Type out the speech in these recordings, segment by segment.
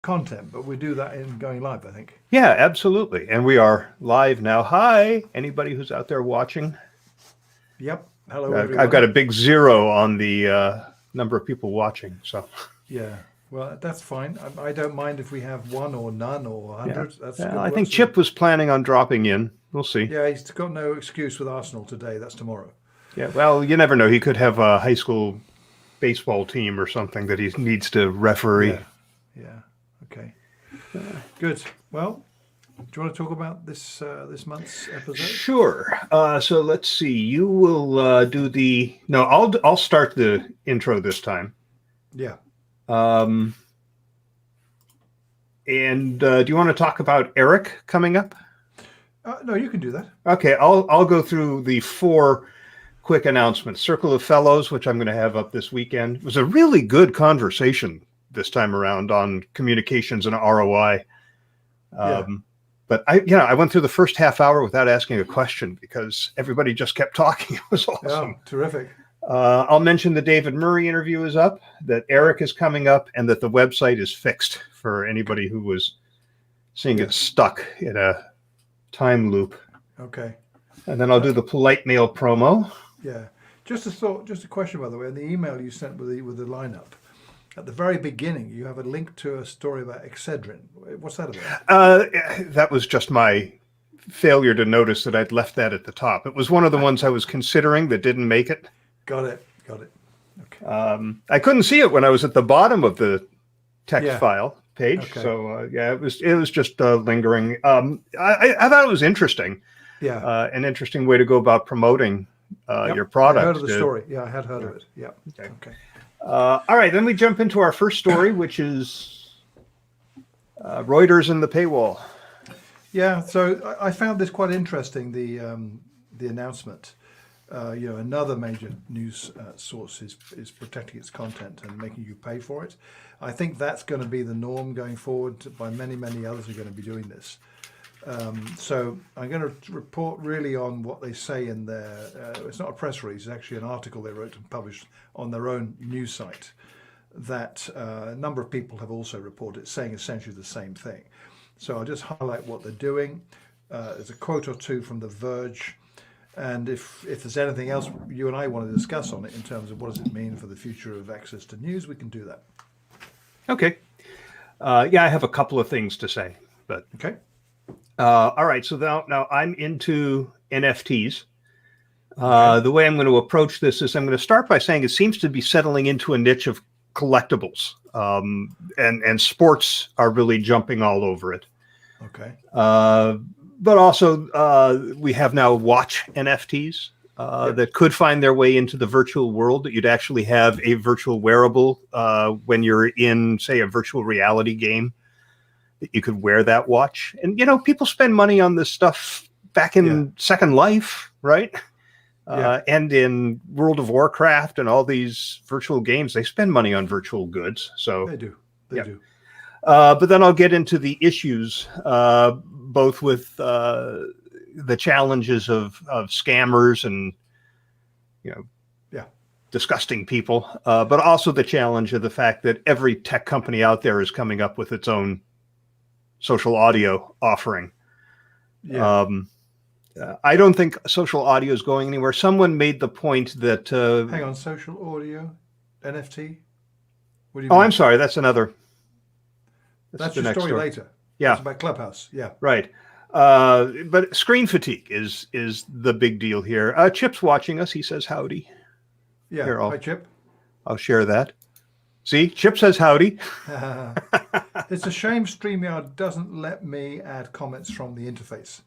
content, but we do that in going live, I think. Yeah, absolutely. And we are live now. Hi, anybody who's out there watching. Yep. Hello, everyone. I've got a big 0 on the number of people watching. So Yeah. Well, that's fine. I don't mind if we have one or none or 100. yeah. That's Well, good. I think Chip was planning on dropping in. We'll see. Yeah, he's got no excuse with Arsenal today. That's tomorrow. Yeah, well, you never know. He could have a high school baseball team or something that he needs to referee. Yeah. Okay. Good. Well, do you want to talk about this month's episode? Sure. So let's see. You will do the. No, I'll start the intro this time. Yeah. And do you want to talk about Eric coming up? No, you can do that. Okay, I'll go through the 4 quick announcements. Circle of Fellows, which I'm going to have up this weekend, it was a really good conversation this time around on communications and ROI. But I went through the first half hour without asking a question because everybody just kept talking. It was awesome. Oh, terrific. I'll mention the David Murray interview is up, that Eric is coming up, and that the website is fixed for anybody who was seeing it stuck in a time loop. Okay. And then I'll do the polite mail promo. Yeah. Just a question, by the way. In the email you sent with the lineup, at the very beginning, you have a link to a story about Excedrin. What's that about? That was just my failure to notice that I'd left that at the top. It was one of the ones I was considering that didn't make it. Got it. Okay. I couldn't see it when I was at the bottom of the text file page. Okay. So it was just lingering. I thought it was interesting. Yeah. An interesting way to go about promoting your product. I heard of the story. Yeah, I had heard of it. Yeah. Okay. All right, then we jump into our first story, which is Reuters and the paywall. Yeah, so I found this quite interesting. The announcement. Another major news source is protecting its content and making you pay for it. I think that's going to be the norm going forward. By many others are going to be doing this. So I'm going to report really on what they say in their. It's not a press release; it's actually an article they wrote and published on their own news site. That a number of people have also reported, saying essentially the same thing. So I'll just highlight what they're doing. There's a quote or two from The Verge. And if there's anything else you and I want to discuss on it in terms of what does it mean for the future of access to news, we can do that. Okay. I have a couple of things to say. But okay. All right. So now I'm into NFTs. The way I'm going to approach this is I'm going to start by saying it seems to be settling into a niche of collectibles, and sports are really jumping all over it. Okay. But also, we have now watch NFTs that could find their way into the virtual world, that you'd actually have a virtual wearable when you're in, say, a virtual reality game, that you could wear that watch. And, people spend money on this stuff back in Second Life, right? And in World of Warcraft and all these virtual games, they spend money on virtual goods. So they do. They do. But then I'll get into the issues, both with the challenges of scammers and, disgusting people, but also the challenge of the fact that every tech company out there is coming up with its own social audio offering. Yeah. I don't think social audio is going anywhere. Someone made the point that... Hang on, social audio, NFT? What do you mean? Oh, I'm sorry, that's another... That's your story later. Yeah. It's about Clubhouse. Yeah. Right. But screen fatigue is the big deal here. Chip's watching us. He says howdy. Yeah. Here, hi, Chip. I'll share that. See, Chip says howdy. It's a shame StreamYard doesn't let me add comments from the interface,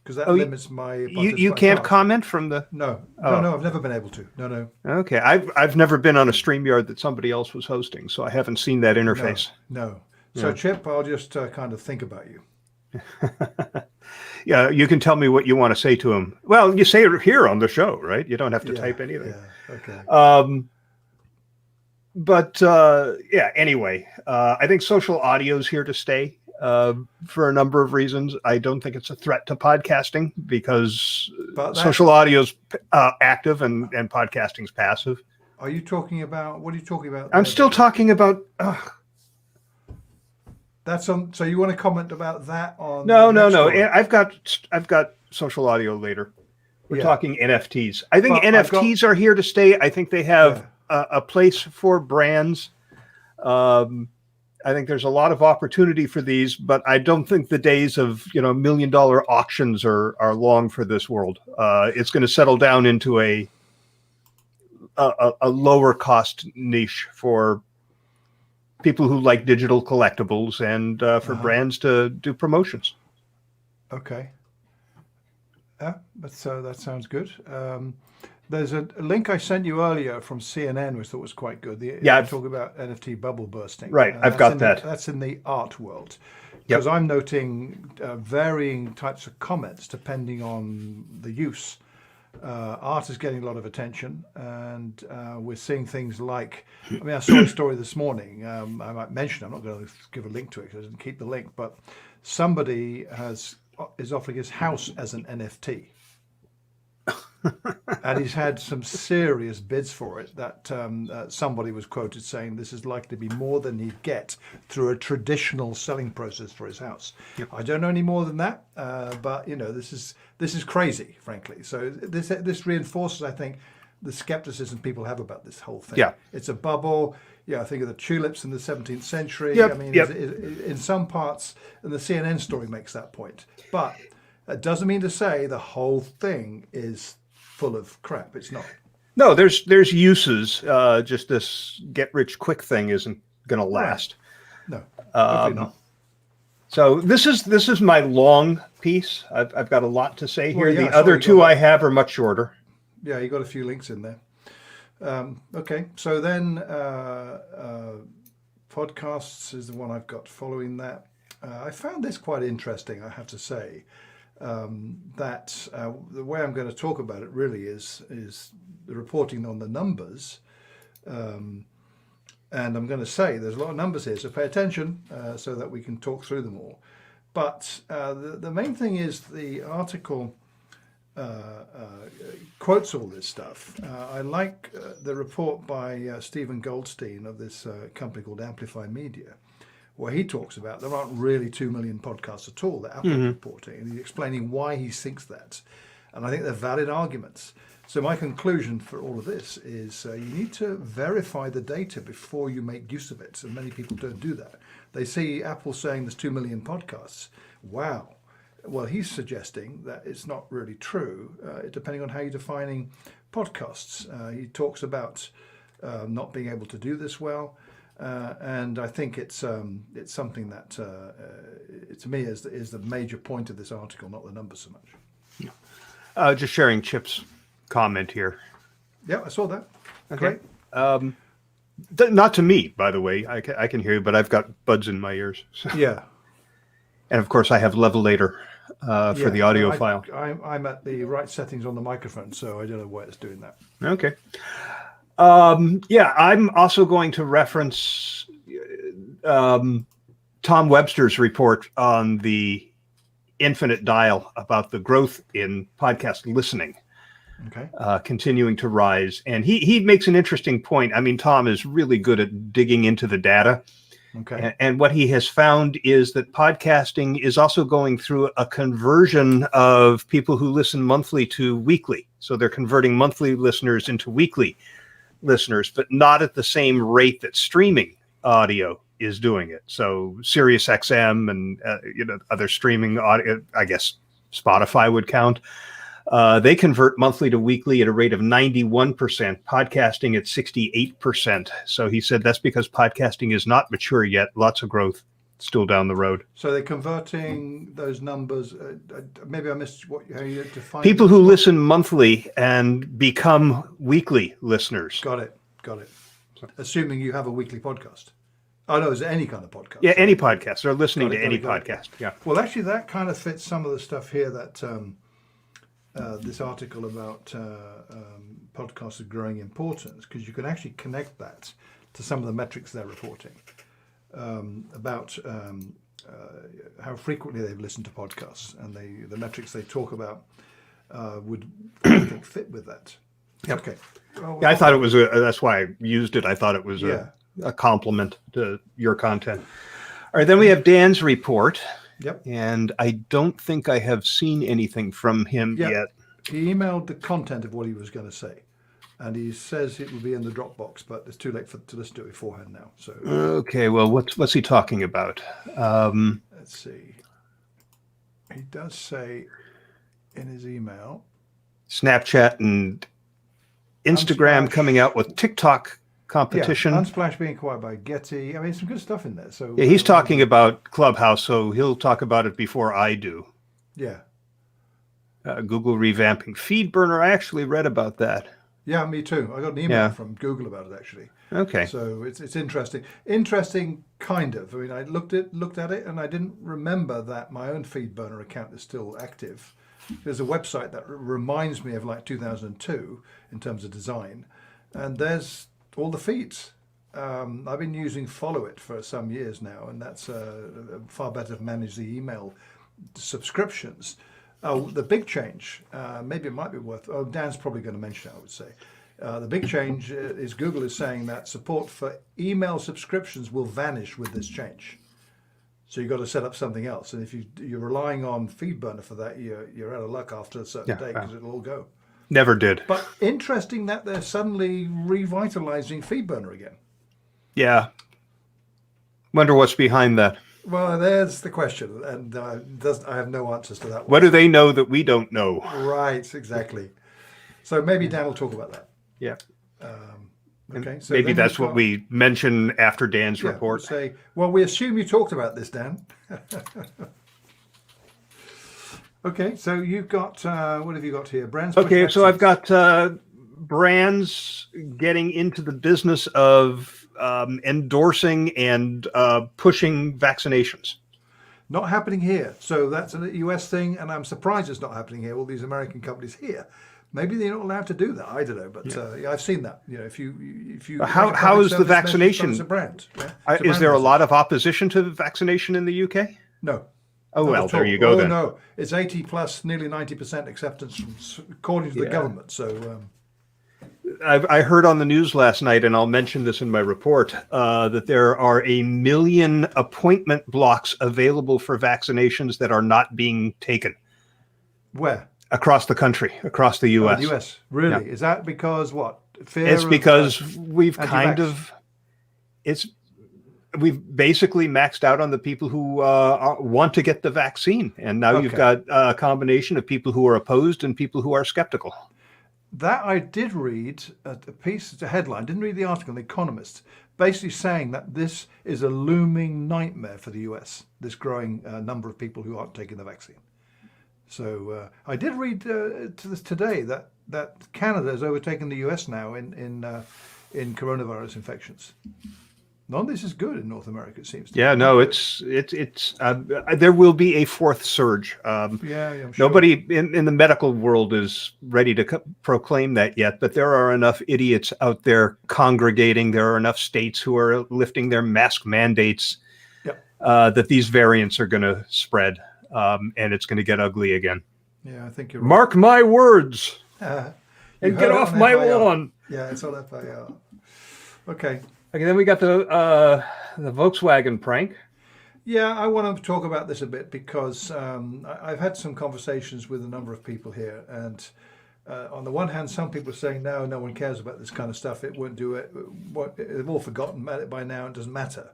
because that limits my. You can't comment from the. No, I've never been able to. No. Okay, I've never been on a StreamYard that somebody else was hosting, so I haven't seen that interface. No. So Chip, I'll just kind of think about you. Yeah, you can tell me what you want to say to him. Well, you say it here on the show, right? You don't have to type anything. Yeah. Okay. But anyway, I think social audio is here to stay for a number of reasons. I don't think it's a threat to podcasting because social audio is active and podcasting is passive. Are you talking about, what are you talking about? I'm still talking about, That's on. So you want to comment about that on? No, the no, next no. story? I've got social audio later. We're Yeah, talking NFTs. I think but I've got. NFTs are here to stay. I think they have Yeah. a place for brands. Um, I think there's a lot of opportunity for these, but I don't think the days of $1 million auctions are long for this world. It's going to settle down into a lower cost niche for people who like digital collectibles and for brands to do promotions. Okay. Yeah, that sounds good. There's a link I sent you earlier from CNN, which I thought was quite good. Yeah, They talk about NFT bubble bursting. Right, I've got that. That's in the art world. Yep. Because I'm noting varying types of comments depending on the use. Art is getting a lot of attention, and we're seeing things like, I saw a story this morning. I might mention, I'm not going to give a link to it because I didn't keep the link, but somebody is offering his house as an NFT. And he's had some serious bids for it that somebody was quoted saying this is likely to be more than he'd get through a traditional selling process for his house. Yep. I don't know any more than that, but this is crazy, frankly. So this reinforces, I think, the skepticism people have about this whole thing. Yeah. It's a bubble. Yeah, I think of the tulips in the 17th century. Yep. In some parts, and the CNN story makes that point. But that doesn't mean to say the whole thing is full of crap. It's not. No, there's uses. Just this get rich quick thing isn't going to last. Right. No, hopefully not. So this is my long piece. I've got a lot to say here. Well, yeah, the other two I have are much shorter. Yeah, you got a few links in there. Okay, so then podcasts is the one I've got following that. I found this quite interesting, I have to say. That the way I'm going to talk about it really is the reporting on the numbers. And I'm going to say there's a lot of numbers here, so pay attention so that we can talk through them all. But the main thing is the article quotes all this stuff. I like the report by Stephen Goldstein of this company called Amplify Media, where he talks about there aren't really 2 million podcasts at all that Apple is reporting, and he's explaining why he thinks that. And I think they're valid arguments. So my conclusion for all of this is you need to verify the data before you make use of it, and many people don't do that. They see Apple saying there's 2 million podcasts. Wow. Well, he's suggesting that it's not really true, depending on how you're defining podcasts. He talks about not being able to do this well. And I think it's something that to me is the major point of this article, not the numbers so much. Just sharing Chip's comment here. Yeah, I saw that. Okay. Great. Not to me, by the way. I can hear you, but I've got buds in my ears. So. Yeah. And of course, I have levelator for the audio file. I'm at the right settings on the microphone, so I don't know why it's doing that. Okay. I'm also going to reference Tom Webster's report on the infinite dial about the growth in podcast listening. Okay. Continuing to rise. And he makes an interesting point. I mean, Tom is really good at digging into the data. Okay. And what he has found is that podcasting is also going through a conversion of people who listen monthly to weekly. So they're converting monthly listeners into weekly listeners, but not at the same rate that streaming audio is doing it. So Sirius XM and other streaming audio, I guess Spotify would count. They convert monthly to weekly at a rate of 91%, podcasting at 68%. So he said that's because podcasting is not mature yet. Lots of growth still down the road. So they're converting those numbers. Maybe I missed how you define people who listen monthly and become weekly listeners. Got it. Assuming you have a weekly podcast. Oh, no, is it any kind of podcast? Yeah, any podcast. They're listening to any podcast. Yeah. Well, actually, that kind of fits some of the stuff here that this article about podcasts of growing importance, because you can actually connect that to some of the metrics they're reporting about how frequently they've listened to podcasts, and the metrics they talk about would, I think, fit with that. Yep. Okay. Well, I thought it was that's why I used it. I thought it was a compliment to your content. All right, then we have Dan's report, Yep. and I don't think I have seen anything from him Yep. yet. He emailed the content of what he was going to say, and he says it will be in the Dropbox, but it's too late to listen to it beforehand now. So Okay, well, what's he talking about? let's see. He does say in his email, Snapchat and Instagram Unsplash. coming out with TikTok competition. Yeah, Unsplash being acquired by Getty. I mean, some good stuff in there. So Yeah, he's talking about Clubhouse, so he'll talk about it before I do. Yeah. Google revamping FeedBurner. I actually read about that. Yeah, me too. I got an email from Google about it actually. Okay. So it's interesting. Interesting, kind of. I mean, I looked at it, and I didn't remember that my own FeedBurner account is still active. There's a website that reminds me of like 2002 in terms of design, and there's all the feeds. I've been using Follow It for some years now, and that's far better to manage the email subscriptions. Oh, the big change, maybe it might be worth, Dan's probably going to mention it, I would say. The big change is Google is saying that support for email subscriptions will vanish with this change. So you've got to set up something else. And if you're relying on FeedBurner for that, you're out of luck after a certain day because it'll all go. Never did. But interesting that they're suddenly revitalizing FeedBurner again. Yeah. Wonder what's behind that. Well, there's the question, and I have no answers to that one. What do they know that we don't know? Right, exactly. So maybe Dan will talk about that. Yeah. Okay. So maybe that's what we mention after Dan's report. We'll say, well, we assume you talked about this, Dan. Okay, so you've got, what have you got here? Brands. Okay, so I've got brands getting into the business of endorsing and pushing vaccinations. Not happening here. So that's a US thing, and I'm surprised it's not happening here. All these American companies here. Maybe they're not allowed to do that. I don't know, but I've seen that. You know, if you how is the vaccination? It's a brand. Yeah? Is there a lot of opposition to vaccination in the UK? No. Oh well, there you go then. No, it's 80 plus, nearly 90% acceptance according to the government. So. I heard on the news last night, and I'll mention this in my report, that there are 1 million appointment blocks available for vaccinations that are not being taken. Where? Across the country, across the U.S. The U.S. Really? Yeah. Is that because what? Fear it's because we've kind of, we've basically maxed out on the people who want to get the vaccine. And now you've got a combination of people who are opposed and people who are skeptical. That I did read a piece, it's a headline, didn't read the article in The Economist, basically saying that this is a looming nightmare for the US, this growing number of people who aren't taking the vaccine. So I did read today that Canada has overtaken the US now in coronavirus infections. None of this is good in North America, it seems to me. Yeah, no, it's there will be a fourth surge. I'm sure. Nobody in the medical world is ready to proclaim that yet, but there are enough idiots out there congregating. There are enough states who are lifting their mask mandates that these variants are going to spread, and it's going to get ugly again. Yeah, I think you're right. Mark my words. And get off my lawn. Yeah, it's on FIR. Okay. Okay, then we got the Volkswagen prank. Yeah, I want to talk about this a bit because I've had some conversations with a number of people here, and on the one hand, some people are saying, no one cares about this kind of stuff. It won't do it. They've all forgotten about it by now. It doesn't matter.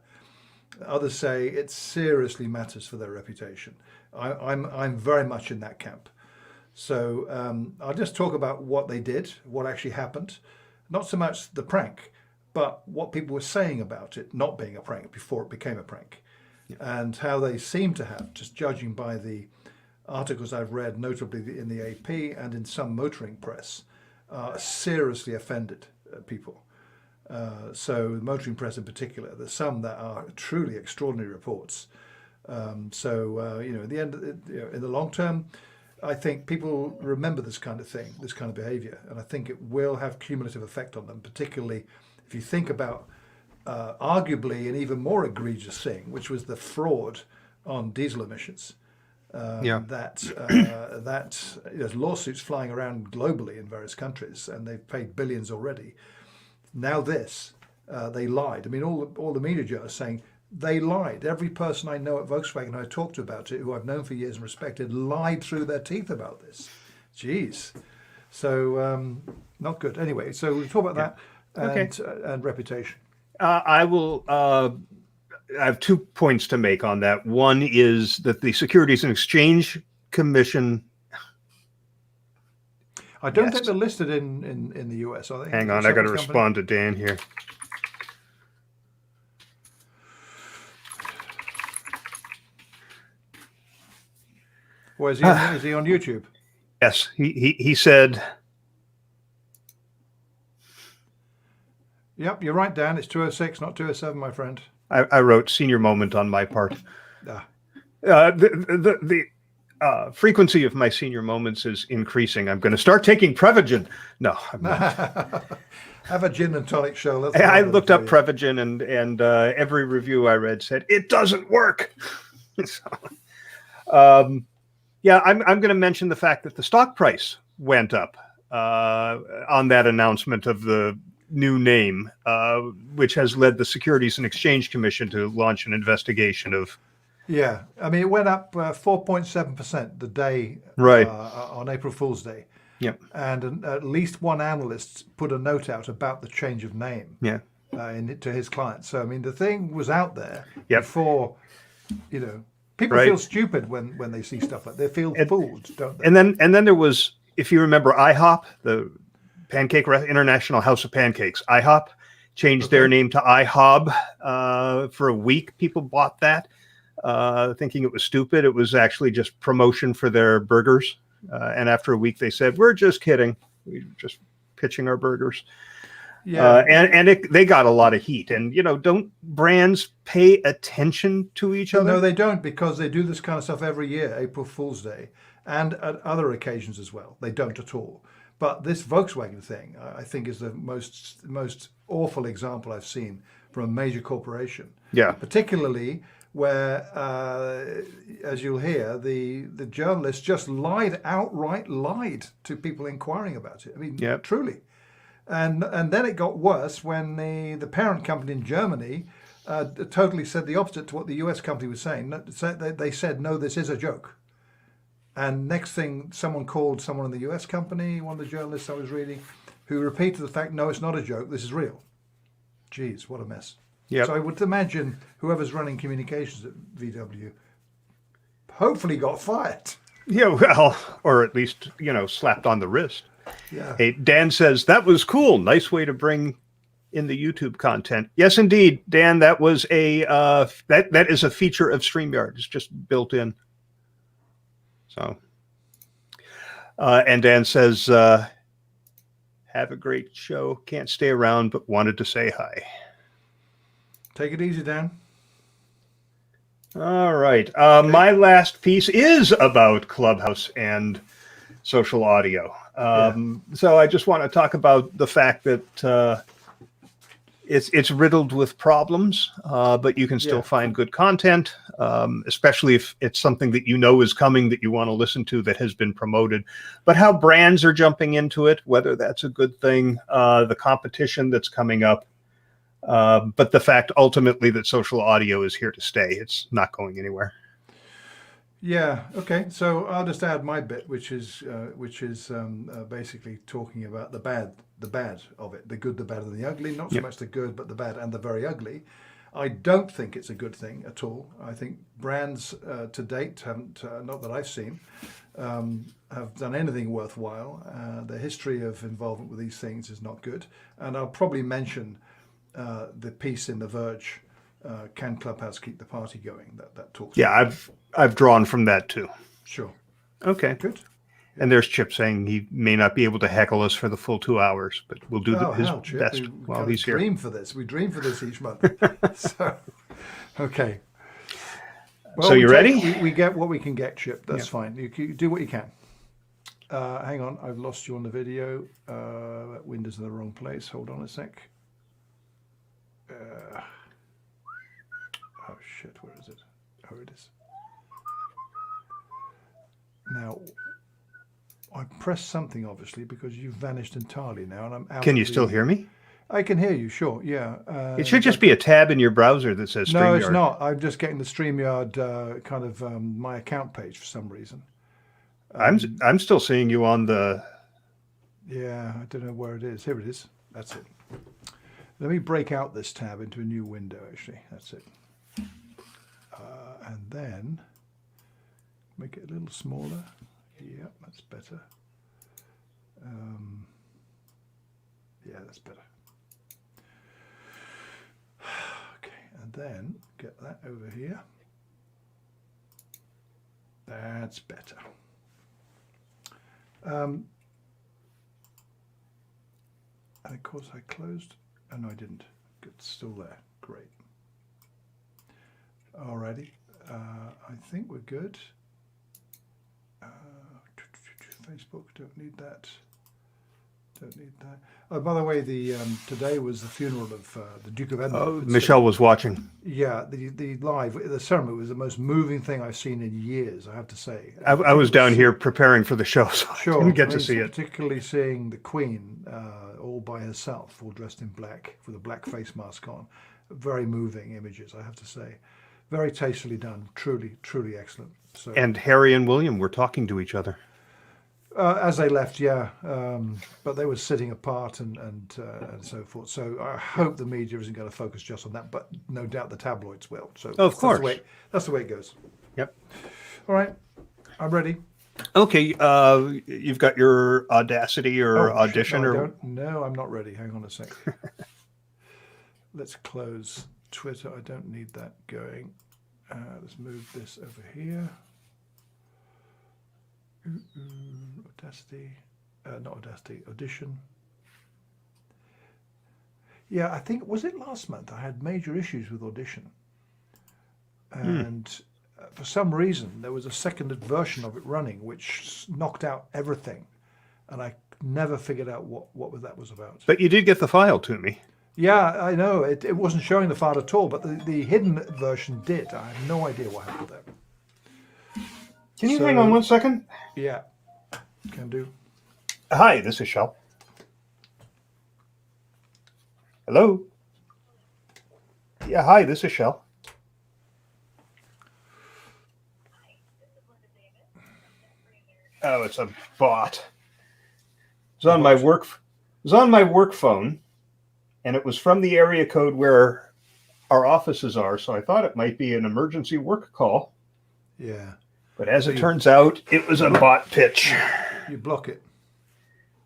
Others say it seriously matters for their reputation. I'm very much in that camp. So I'll just talk about what they did, what actually happened. Not so much the prank, but what people were saying about it not being a prank before it became a prank, and how they seem to have, just judging by the articles I've read, notably in the AP and in some motoring press, seriously offended people. So the motoring press in particular, there's some that are truly extraordinary reports. In the end, in the long term, I think people remember this kind of thing, this kind of behavior, and I think it will have cumulative effect on them, particularly if you think about arguably an even more egregious thing, which was the fraud on diesel emissions. There's lawsuits flying around globally in various countries, and they've paid billions already. Now they lied. I mean, all the media journalists saying They lied. Every person I know at Volkswagen I talked to about it, who I've known for years and respected, lied through their teeth about this. Jeez. So not good. Anyway, so we'll talk about that Okay. and reputation. I will. I have 2 points to make on that. One is that the Securities and Exchange Commission. I don't Yes. think they're listed in the US, are they? Hang on, I got to respond to Dan here. Or is he on YouTube? Yes, he said. Yep, you're right, Dan. It's 206, not 207, my friend. I wrote senior moment on my part. Ah. The frequency of my senior moments is increasing. I'm going to start taking Prevagen. No, I'm not. Have a gin and tonic show. I looked up Prevagen, and every review I read said it doesn't work. So, yeah, I'm going to mention the fact that the stock price went up on that announcement of the new name, which has led the Securities and Exchange Commission to launch an investigation of. Yeah, I mean, it went up 4.7% the day Right. On April Fool's Day. Yep. And at least one analyst put a note out about the change of name. Yeah. To his clients. So I mean, the thing was out there Yep. before. People Right. feel stupid when they see stuff like that. They feel fooled, don't they? And then there was, if you remember, IHOP, the International House of Pancakes. IHOP changed their name to IHOB for a week. People bought that, thinking it was stupid. It was actually just promotion for their burgers. And after a week, they said, "We're just kidding. We're just pitching our burgers." Yeah. They got a lot of heat. And don't brands pay attention to each other? No, they don't, because they do this kind of stuff every year, April Fool's Day, and at other occasions as well. They don't at all. But this Volkswagen thing, I think, is the most awful example I've seen from a major corporation. Yeah. Particularly where, as you'll hear, the journalist just outright lied to people inquiring about it. I mean, Yep. truly. And then it got worse when the parent company in Germany totally said the opposite to what the US company was saying. They said, no, this is a joke. And next thing, someone called someone in the US company, one of the journalists I was reading, who repeated the fact, no, it's not a joke, this is real. Jeez, what a mess. Yep. So I would imagine whoever's running communications at VW hopefully got fired. Yeah, well, or at least, slapped on the wrist. Yeah. Hey, Dan says, that was cool. Nice way to bring in the YouTube content. Yes, indeed, Dan, that was that is a feature of StreamYard. It's just built in. So, and Dan says, have a great show. Can't stay around, but wanted to say hi. Take it easy, Dan. All right. My last piece is about Clubhouse and social audio. So I just want to talk about the fact that it's riddled with problems, but you can still find good content, especially if it's something that is coming that you want to listen to that has been promoted. But how brands are jumping into it, whether that's a good thing, the competition that's coming up, but the fact ultimately that social audio is here to stay. It's not going anywhere. Yeah. Okay. So I'll just add my bit, which is basically talking about the bad of it, the good, the bad, and the ugly. Not so much the good, but the bad and the very ugly. I don't think it's a good thing at all. I think brands to date haven't, not that I've seen, have done anything worthwhile. The history of involvement with these things is not good. And I'll probably mention the piece in The Verge. Can Clubhouse keep the party going? That talks. Yeah, I've drawn from that too. Sure. Okay. Good. And there's Chip saying he may not be able to heckle us for the full 2 hours, but we'll do his Chip, best we while he's here. dream for this. We dream for this each month. So, okay. So you ready? We get what we can get, Chip. That's fine. You do what you can. Hang on, I've lost you on the video. That window's in the wrong place. Hold on a sec. Oh shit, where is it? Oh, it is. Now, I pressed something obviously because you've vanished entirely now, and I'm out. Can you still hear me? I can hear you, sure, yeah. It should just be a tab in your browser that says No, it's StreamYard. not. I'm just getting the StreamYard kind of my account page for some reason. I'm still seeing you on the. Yeah, I don't know where it is. Here it is. That's it. Let me break out this tab into a new window, actually. That's it. And then make it a little smaller. Yeah, that's better. Yeah, that's better. Okay, and then get that over here. That's better. And of course I closed. Oh no, I didn't. It's still there. Great. Alrighty. I think we're good. Facebook, don't need that. Don't need that. Oh, by the way, today was the funeral of the Duke of Edinburgh. Oh, Michelle was watching. Yeah, the ceremony was the most moving thing I've seen in years, I have to say. I was down here preparing for the show, so I didn't get to see it. Particularly seeing the Queen all by herself, all dressed in black, with a black face mask on. Very moving images, I have to say. Very tastefully done. Truly, truly excellent. So, and Harry and William were talking to each other. as they left, yeah, but they were sitting apart and so forth. So I hope the media isn't going to focus just on that, but no doubt the tabloids will. So of course, that's the way it goes. Yep. All right, I'm ready. Okay, you've got your Audacity or Audition No, I'm not ready. Hang on a sec. Let's close Twitter. I don't need that going. Let's move this over here. Audacity, not Audacity, Audition. Yeah, I think, was it last month? I had major issues with Audition. And for some reason, there was a seconded version of it running, which knocked out everything. And I never figured out what that was about. But you did get the file to me. Yeah, I know. It wasn't showing the file at all, but the hidden version did. I have no idea what happened there. Can you hang on 1 second? Yeah, can do. Hi, this is Shel. Hello? Yeah, hi, this is Shel. Oh, it's a bot. It was on my work phone, and it was from the area code where our offices are, so I thought it might be an emergency work call. Yeah. But as it turns out, it was a bot pitch. You block it.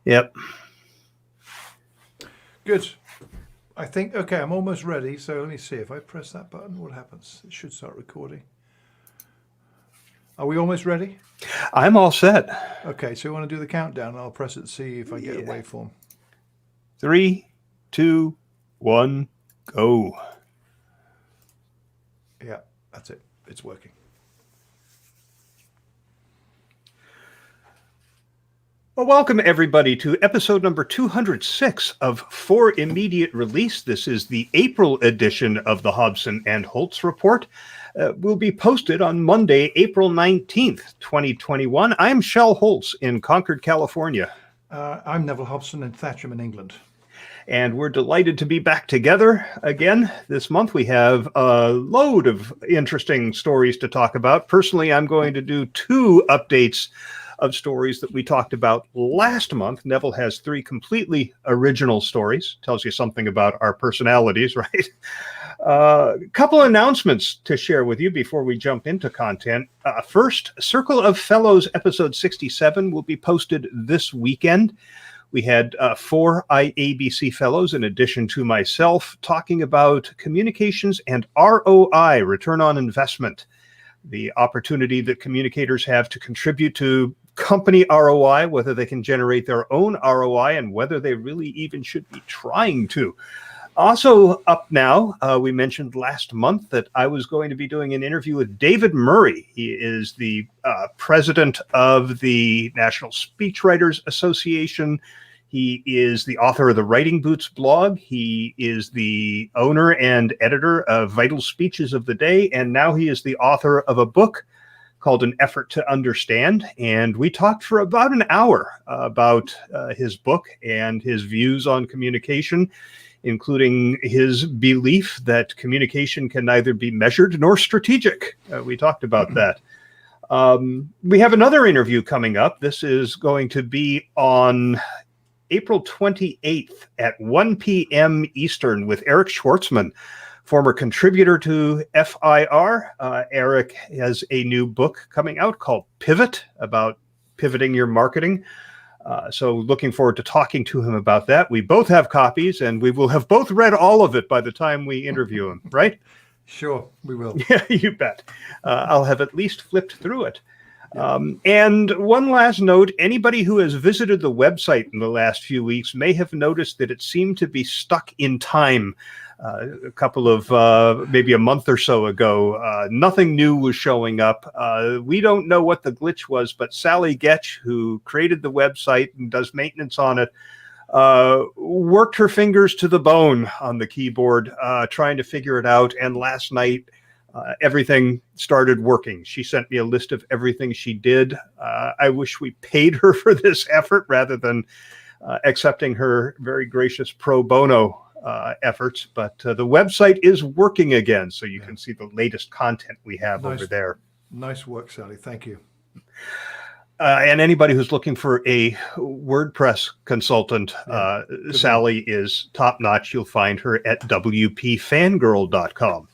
Yep. Good. I think, okay, I'm almost ready. So let me see. If I press that button, what happens? It should start recording. Are we almost ready? I'm all set. Okay, so you want to do the countdown? I'll press it to see if I get a waveform. 3, 2, 1, go. Yeah, that's it. It's working. Well, welcome everybody to episode number 206 of For Immediate Release. This is the April edition of the Hobson and Holtz Report. Will be posted on Monday, April 19th, 2021. I'm Shel Holtz in Concord, California. I'm Neville Hobson in Thatcham in England. And we're delighted to be back together again this month. We have a load of interesting stories to talk about. Personally, I'm going to do 2 updates of stories that we talked about last month. Neville has 3 completely original stories. Tells you something about our personalities, right? A couple announcements to share with you before we jump into content. First, Circle of Fellows episode 67 will be posted this weekend. We had 4 IABC fellows, in addition to myself, talking about communications and ROI, return on investment, the opportunity that communicators have to contribute to company ROI, whether they can generate their own ROI, and whether they really even should be trying to. Also up now, we mentioned last month that I was going to be doing an interview with David Murray. He is the president of the National Speechwriters Association. He is the author of the Writing Boots blog. He is the owner and editor of Vital Speeches of the Day. And now he is the author of a book called An Effort to Understand. And we talked for about an hour about his book and his views on communication. including his belief that communication can neither be measured nor strategic. We talked about that. We have another interview coming up. This is going to be on April 28th at 1 p.m. Eastern with Eric Schwartzman, former contributor to FIR. Eric has a new book coming out called Pivot, about pivoting your marketing. So looking forward to talking to him about that. We both have copies, and we will have both read all of it by the time we interview him, right? Sure, we will. Yeah, you bet. I'll have at least flipped through it. And one last note, anybody who has visited the website in the last few weeks may have noticed that it seemed to be stuck in time. A couple of, maybe a month or so ago, nothing new was showing up. We don't know what the glitch was, but Sally Getch, who created the website and does maintenance on it, worked her fingers to the bone on the keyboard, trying to figure it out. And last night, everything started working. She sent me a list of everything she did. I wish we paid her for this effort rather than accepting her very gracious pro bono efforts. But the website is working again, so you can see the latest content we have over there. Nice work, Sally. Thank you. And anybody who's looking for a WordPress consultant, Sally is top notch. You'll find her at wpfangirl.com.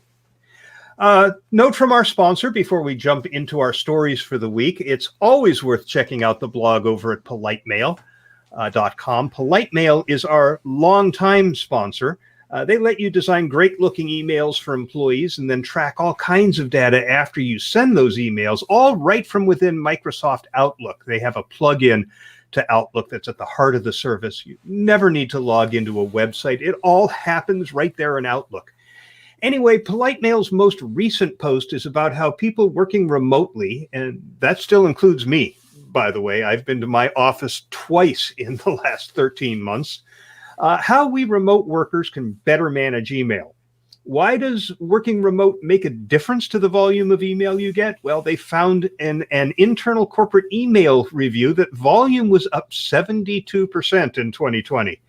Note from our sponsor before we jump into our stories for the week. It's always worth checking out the blog over at PoliteMail.com. Polite Mail is our longtime sponsor. They let you design great-looking emails for employees and then track all kinds of data after you send those emails, all right from within Microsoft Outlook. They have a plug-in to Outlook that's at the heart of the service. You never need to log into a website. It all happens right there in Outlook. Anyway, Polite Mail's most recent post is about how people working remotely, and that still includes me, by the way. I've been to my office twice in the last 13 months. How we remote workers can better manage email. Why does working remote make a difference to the volume of email you get? Well, they found in an internal corporate email review that volume was up 72% in 2020.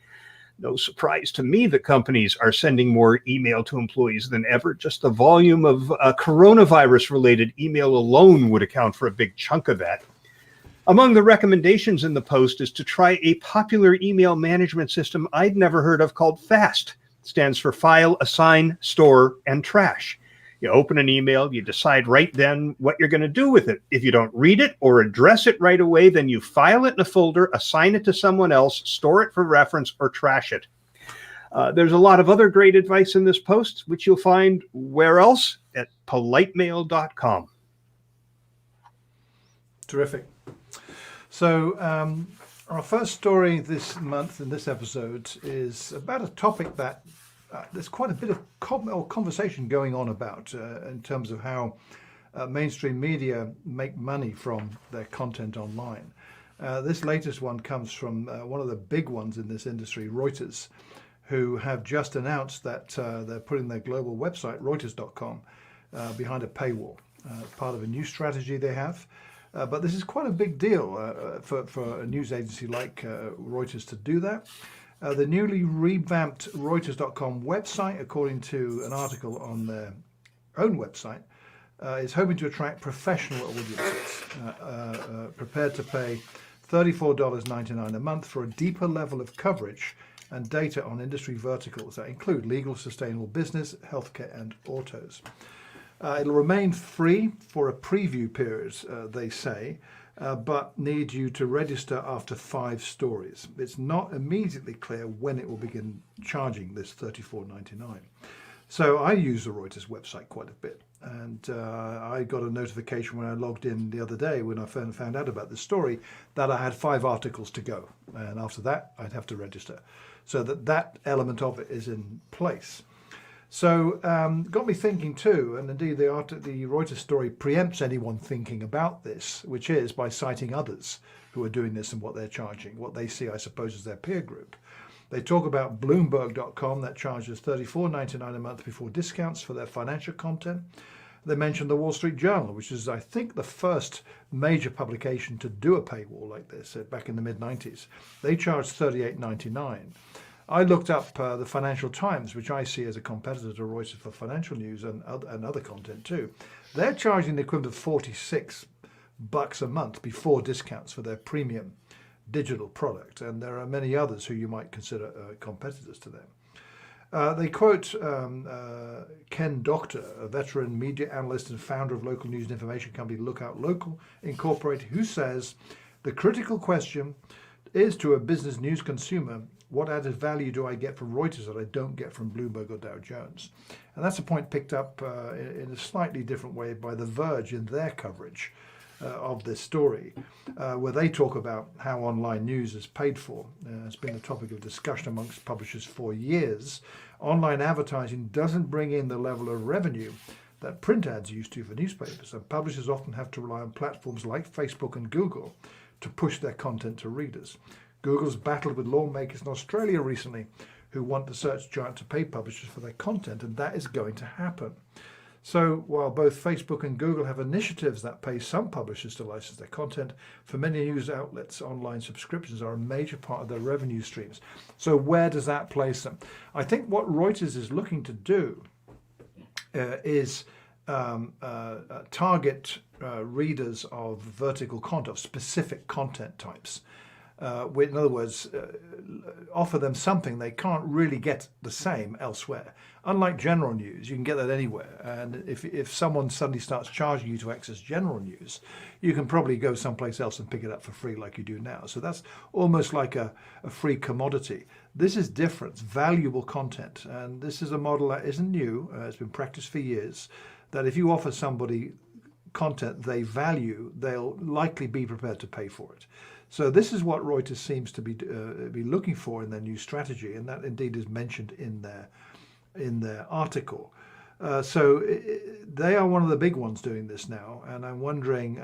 No surprise to me that companies are sending more email to employees than ever. Just the volume of coronavirus-related email alone would account for a big chunk of that. Among the recommendations in the post is to try a popular email management system I'd never heard of called FAST. It stands for File, Assign, Store, and Trash. You open an email, you decide right then what you're going to do with it. If you don't read it or address it right away, then you file it in a folder, assign it to someone else, store it for reference, or trash it. There's a lot of other great advice in this post, which you'll find where else? At PoliteMail.com. Terrific. So our first story this month in this episode is about a topic that there's quite a bit of conversation going on about in terms of how mainstream media make money from their content online. This latest one comes from one of the big ones in this industry, Reuters, who have just announced that they're putting their global website, Reuters.com, behind a paywall, part of a new strategy they have. But this is quite a big deal for a news agency like Reuters to do that. The newly revamped Reuters.com website, according to an article on their own website, is hoping to attract professional audiences prepared to pay $34.99 a month for a deeper level of coverage and data on industry verticals that include legal, sustainable business, healthcare, and autos. It'll remain free for a preview period, they say, but need you to register after 5 stories. It's not immediately clear when it will begin charging this $34.99. So I use the Reuters website quite a bit, and I got a notification when I logged in the other day when I found out about this story that I had 5 articles to go, and after that I'd have to register. So that element of it is in place. So got me thinking too, and indeed the Reuters story preempts anyone thinking about this, which is by citing others who are doing this and what they're charging, what they see, I suppose, as their peer group. They talk about Bloomberg.com that charges $34.99 a month before discounts for their financial content. They mention the Wall Street Journal, which is, I think, the first major publication to do a paywall like this back in the mid-90s. They charge $38.99. I looked up the Financial Times, which I see as a competitor to Reuters for financial news and other content too. They're charging the equivalent of $46 a month before discounts for their premium digital product, and there are many others who you might consider competitors to them. They quote Ken Doctor, a veteran media analyst and founder of local news and information company Lookout Local Incorporated, who says, the critical question is to a business news consumer, what added value do I get from Reuters that I don't get from Bloomberg or Dow Jones? And that's a point picked up in a slightly different way by The Verge in their coverage of this story, where they talk about how online news is paid for. It's been the topic of discussion amongst publishers for years. Online advertising doesn't bring in the level of revenue that print ads used to for newspapers, and publishers often have to rely on platforms like Facebook and Google to push their content to readers. Google's battled with lawmakers in Australia recently who want the search giant to pay publishers for their content, and that is going to happen. So while both Facebook and Google have initiatives that pay some publishers to license their content, for many news outlets, online subscriptions are a major part of their revenue streams. So where does that place them? I think what Reuters is looking to do is target readers of vertical content, of specific content types. In other words, offer them something they can't really get the same elsewhere. Unlike general news, you can get that anywhere. And if someone suddenly starts charging you to access general news, you can probably go someplace else and pick it up for free like you do now. So that's almost like a free commodity. This is different, it's valuable content. And this is a model that isn't new. It's been practiced for years, that if you offer somebody content they value, they'll likely be prepared to pay for it. So this is what Reuters seems to be looking for in their new strategy, and that indeed is mentioned in their article. So they are one of the big ones doing this now, and I'm wondering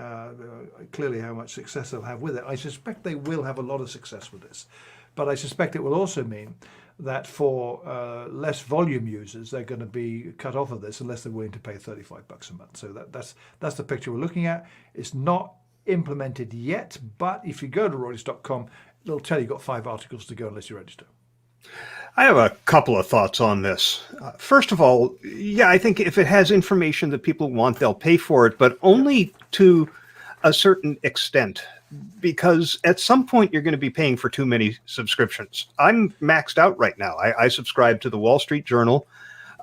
clearly how much success they'll have with it. I suspect they will have a lot of success with this, but I suspect it will also mean that for less volume users, they're going to be cut off of this unless they're willing to pay $35 a month. So that's the picture we're looking at. It's not implemented yet, but if you go to Reuters.com, it'll tell you've got 5 articles to go unless you register. I have a couple of thoughts on this. First of all, yeah, I think if it has information that people want, they'll pay for it, but only to a certain extent, because at some point you're going to be paying for too many subscriptions. I'm maxed out right now. I subscribe to the Wall Street Journal.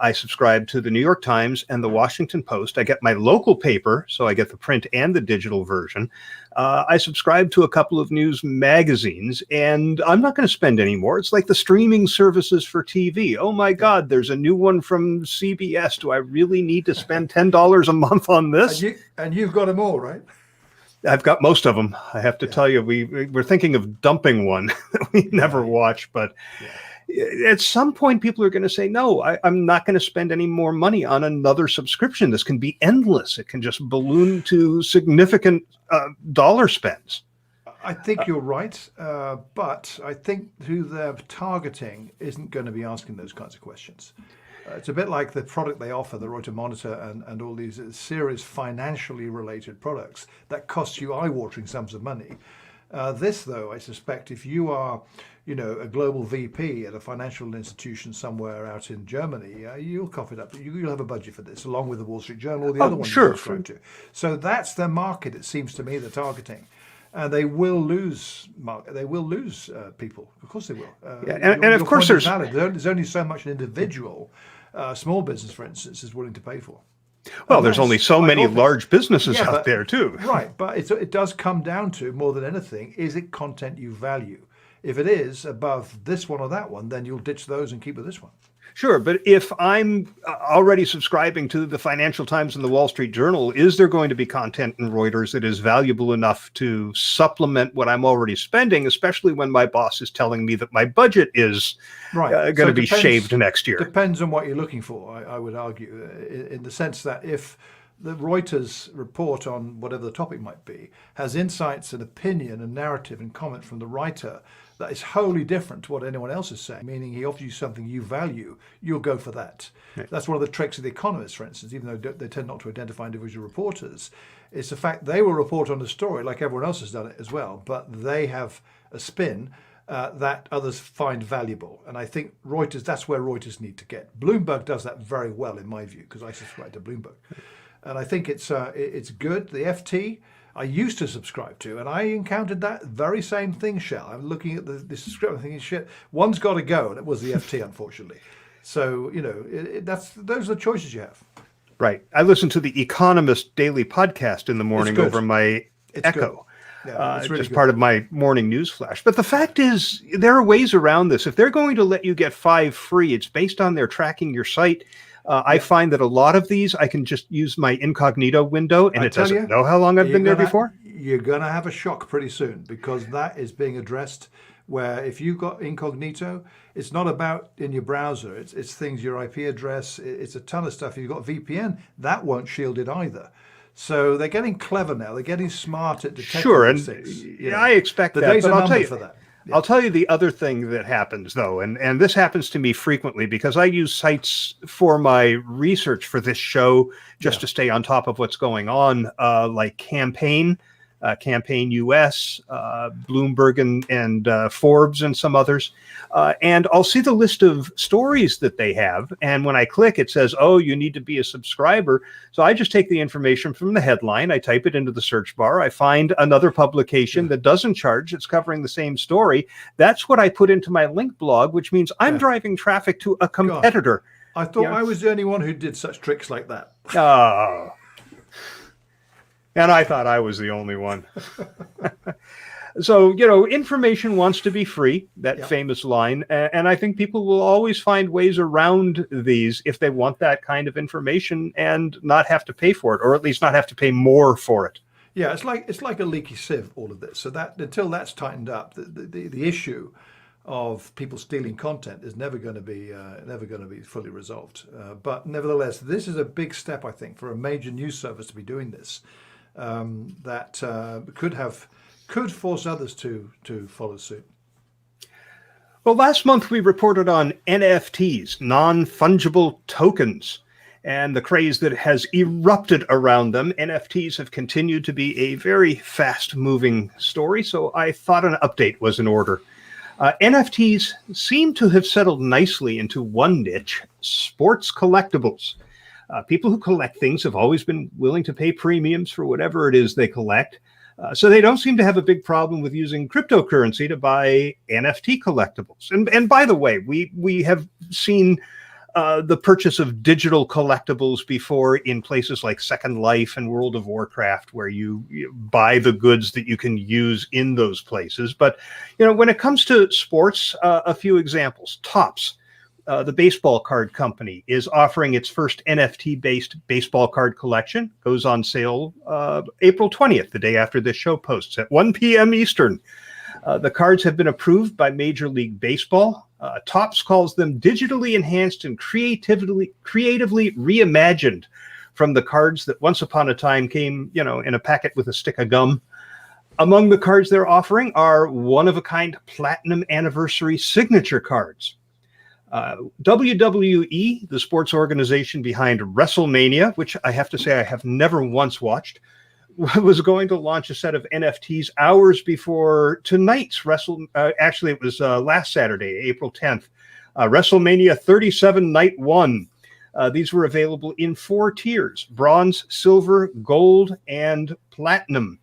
I subscribe to the New York Times and the Washington Post. I get my local paper, so I get the print and the digital version. I subscribe to a couple of news magazines, and I'm not going to spend any more. It's like the streaming services for TV. Oh my God, there's a new one from CBS. Do I really need to spend $10 a month on this? And you've got them all, right? I've got most of them. I have to tell you, we're thinking of dumping one that we never watch, but at some point people are going to say, no, I'm not going to spend any more money on another subscription. This can be endless. It can just balloon to significant dollar spends. I think you're right, but I think who they're targeting isn't going to be asking those kinds of questions. It's a bit like the product they offer, the Reuters Monitor and all these serious financially related products that cost you eye-watering sums of money. This, though, I suspect if you are, a global VP at a financial institution somewhere out in Germany, you'll cough it up. You'll have a budget for this, along with the Wall Street Journal, or the other ones you subscribe to. So that's their market, it seems to me, they're targeting. And they will lose people. Of course they will. And of course there's only so much an individual, small business, for instance, is willing to pay for. Well, there's only so many large businesses out there too. Right, but it does come down to, more than anything, is it content you value? If it is above this one or that one, then you'll ditch those and keep with this one. Sure, but if I'm already subscribing to the Financial Times and the Wall Street Journal, is there going to be content in Reuters that is valuable enough to supplement what I'm already spending, especially when my boss is telling me that my budget is going to be shaved next year? Depends on what you're looking for, I would argue, in the sense that if the Reuters report on whatever the topic might be has insights and opinion and narrative and comment from the writer that is wholly different to what anyone else is saying, meaning he offers you something you value, you'll go for that. Right. That's one of the tricks of The Economist, for instance, even though they tend not to identify individual reporters. It's the fact they will report on the story like everyone else has done it as well, but they have a spin that others find valuable. And I think that's where Reuters need to get. Bloomberg does that very well, in my view, because I subscribe to Bloomberg. And I think it's good. The FT, I used to subscribe to, and I encountered that very same thing, Shel. I'm looking at the subscription, thinking, shit, one's got to go, and it was the FT, unfortunately. So, those are the choices you have. Right. I listen to the Economist daily podcast in the morning over my Echo. Yeah, it's really just good. part of my morning news flash. But the fact is, there are ways around this. If they're going to let you get 5 free, it's based on their tracking your site. I find that a lot of these, I can just use my incognito window, and it doesn't know how long I've been there before. You're going to have a shock pretty soon, because that is being addressed, where if you've got incognito, it's not about in your browser. It's things, your IP address. It's a ton of stuff. If you've got VPN, that won't shield it either. So they're getting clever now. They're getting smart at detecting these things. Yeah, I expect the that. days But are I'll tell you, for that. I'll tell you the other thing that happens, though, and this happens to me frequently because I use sites for my research for this show just to stay on top of what's going on, like Campaign US, Bloomberg and Forbes and some others. And I'll see the list of stories that they have. And when I click, it says, oh, you need to be a subscriber. So I just take the information from the headline. I type it into the search bar. I find another publication that doesn't charge. It's covering the same story. That's what I put into my link blog, which means I'm driving traffic to a competitor. God. I thought I was the only one who did such tricks like that. Oh. And I thought I was the only one. So, information wants to be free, that famous line. And I think people will always find ways around these if they want that kind of information and not have to pay for it, or at least not have to pay more for it. Yeah, it's like a leaky sieve, all of this. So that until that's tightened up, the issue of people stealing content is never going to be fully resolved. But nevertheless, this is a big step, I think, for a major news service to be doing this. That could force others to follow suit. Well, last month we reported on NFTs, non-fungible tokens, and the craze that has erupted around them. NFTs have continued to be a very fast-moving story, so I thought an update was in order. NFTs seem to have settled nicely into one niche: sports collectibles. People who collect things have always been willing to pay premiums for whatever it is they collect. So they don't seem to have a big problem with using cryptocurrency to buy NFT collectibles. And by the way, we have seen the purchase of digital collectibles before in places like Second Life and World of Warcraft, where you buy the goods that you can use in those places. But, when it comes to sports, a few examples. Topps. The baseball card company is offering its first NFT-based baseball card collection. Goes on sale April 20th, the day after this show posts, at 1 p.m. Eastern. The cards have been approved by Major League Baseball. Topps calls them digitally enhanced and creatively reimagined from the cards that once upon a time came, in a packet with a stick of gum. Among the cards they're offering are one-of-a-kind platinum anniversary signature cards. WWE, the sports organization behind WrestleMania, which I have to say I have never once watched, was going to launch a set of NFTs hours before tonight's actually it was last Saturday, April 10th, WrestleMania 37 Night 1. These were available in 4 tiers: bronze, silver, gold, and platinum.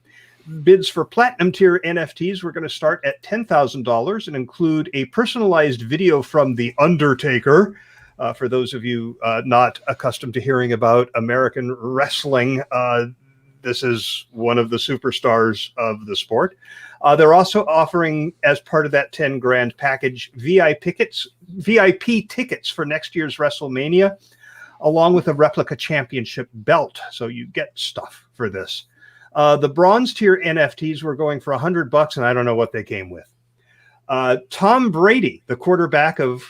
Bids for platinum tier NFTs were going to start at $10,000 and include a personalized video from The Undertaker. For those of you not accustomed to hearing about American wrestling, this is one of the superstars of the sport. They're also offering, as part of that 10 grand package, VIP tickets for next year's WrestleMania, along with a replica championship belt. So you get stuff for this. The bronze tier NFTs were going for $100, and I don't know what they came with. Tom Brady, the quarterback of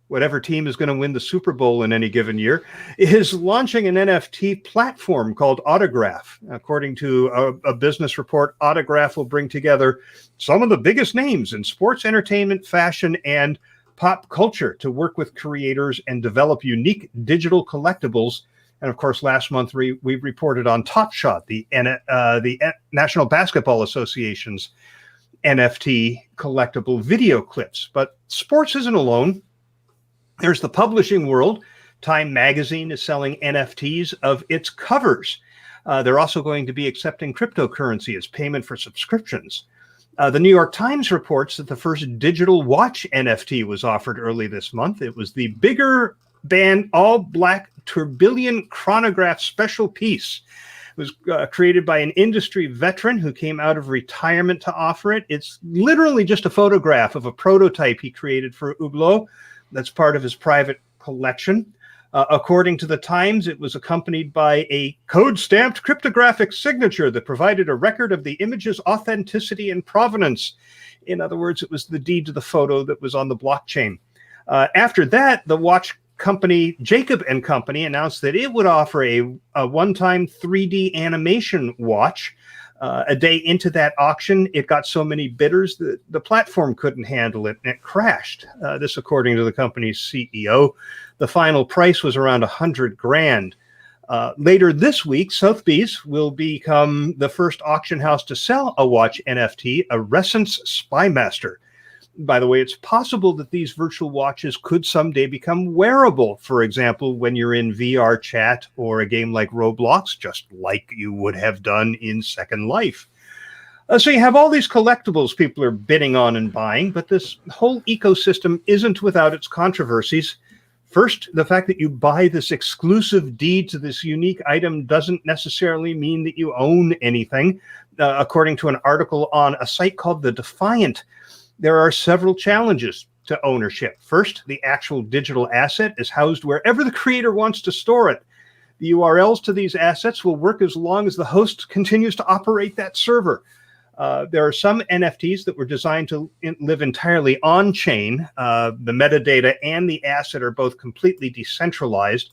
whatever team is going to win the Super Bowl in any given year, is launching an NFT platform called Autograph. According to a business report, Autograph will bring together some of the biggest names in sports, entertainment, fashion, and pop culture to work with creators and develop unique digital collectibles. And of course, last month we reported on Top Shot, the National Basketball Association's NFT collectible video clips. But sports isn't alone. There's the publishing world. Time magazine is selling NFTs of its covers. They're also going to be accepting cryptocurrency as payment for subscriptions. The New York Times reports that the first digital watch NFT was offered early this month. It was the bigger band all-black tourbillon chronograph special piece. It was created by an industry veteran who came out of retirement to offer it. It's literally just a photograph of a prototype he created for Hublot. That's part of his private collection. According to the Times, it was accompanied by a code-stamped cryptographic signature that provided a record of the image's authenticity and provenance. In other words, it was the deed to the photo that was on the blockchain. After that, the watch company Jacob & Company announced that it would offer a one-time 3D animation watch. A day into that auction, it got so many bidders that the platform couldn't handle it, and it crashed. This, according to the company's CEO. The final price was around $100,000. Later this week, Sotheby's will become the first auction house to sell a watch NFT, a Resonance Spymaster. By the way, it's possible that these virtual watches could someday become wearable. For example, when you're in VR chat or a game like Roblox, just like you would have done in Second Life. So you have all these collectibles people are bidding on and buying, but this whole ecosystem isn't without its controversies. First, the fact that you buy this exclusive deed to this unique item doesn't necessarily mean that you own anything. According to an article on a site called The Defiant, there are several challenges to ownership. First, the actual digital asset is housed wherever the creator wants to store it. The URLs to these assets will work as long as the host continues to operate that server. There are some NFTs that were designed to live entirely on-chain. The metadata and the asset are both completely decentralized.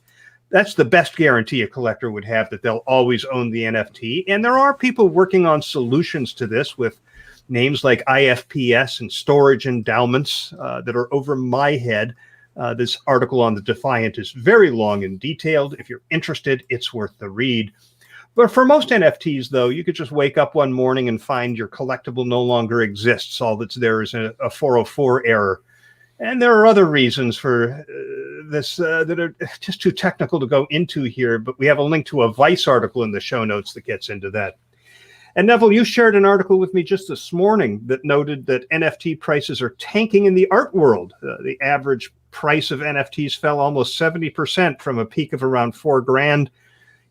That's the best guarantee a collector would have, that they'll always own the NFT. And there are people working on solutions to this with names like IFPS and storage endowments that are over my head. This article on The Defiant is very long and detailed. If you're interested, it's worth the read. But for most NFTs, though, you could just wake up one morning and find your collectible no longer exists. All that's there is a 404 error. And there are other reasons for this that are just too technical to go into here, but we have a link to a Vice article in the show notes that gets into that. And Neville, you shared an article with me just this morning that noted that NFT prices are tanking in the art world. The average price of NFTs fell almost 70% from a peak of around $4,000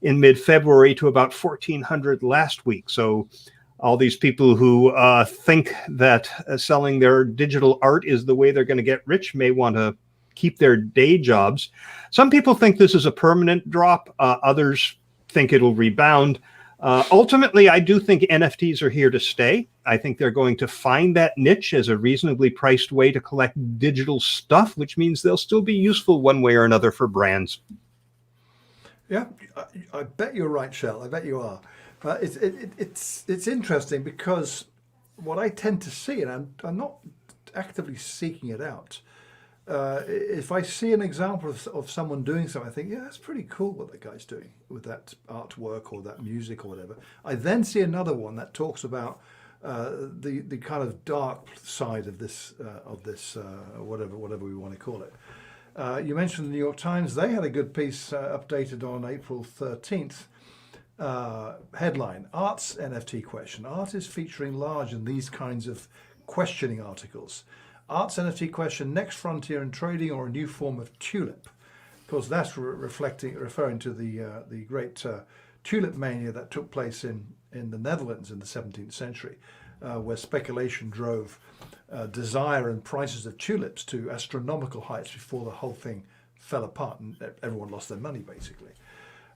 in mid-February to about $1,400 last week. So all these people who think that selling their digital art is the way they're going to get rich may want to keep their day jobs. Some people think this is a permanent drop. Others think it'll rebound. Ultimately, I do think NFTs are here to stay. I think they're going to find that niche as a reasonably priced way to collect digital stuff, which means they'll still be useful one way or another for brands. Yeah, I bet you're right, Shel. I bet you are. It's interesting because what I tend to see, and I'm not actively seeking it out, if I see an example of someone doing something, I think, yeah, that's pretty cool what that guy's doing with that artwork or that music or whatever. I then see another one that talks about the kind of dark side of this whatever we want to call it. You mentioned the New York Times. They had a good piece updated on April 13th. Headline: Art's NFT question. Art is featuring large in these kinds of questioning articles. Art's NFT question: next frontier in trading or a new form of tulip? Of course, that's referring to the great tulip mania that took place in the Netherlands in the 17th century, where speculation drove desire and prices of tulips to astronomical heights before the whole thing fell apart and everyone lost their money, basically.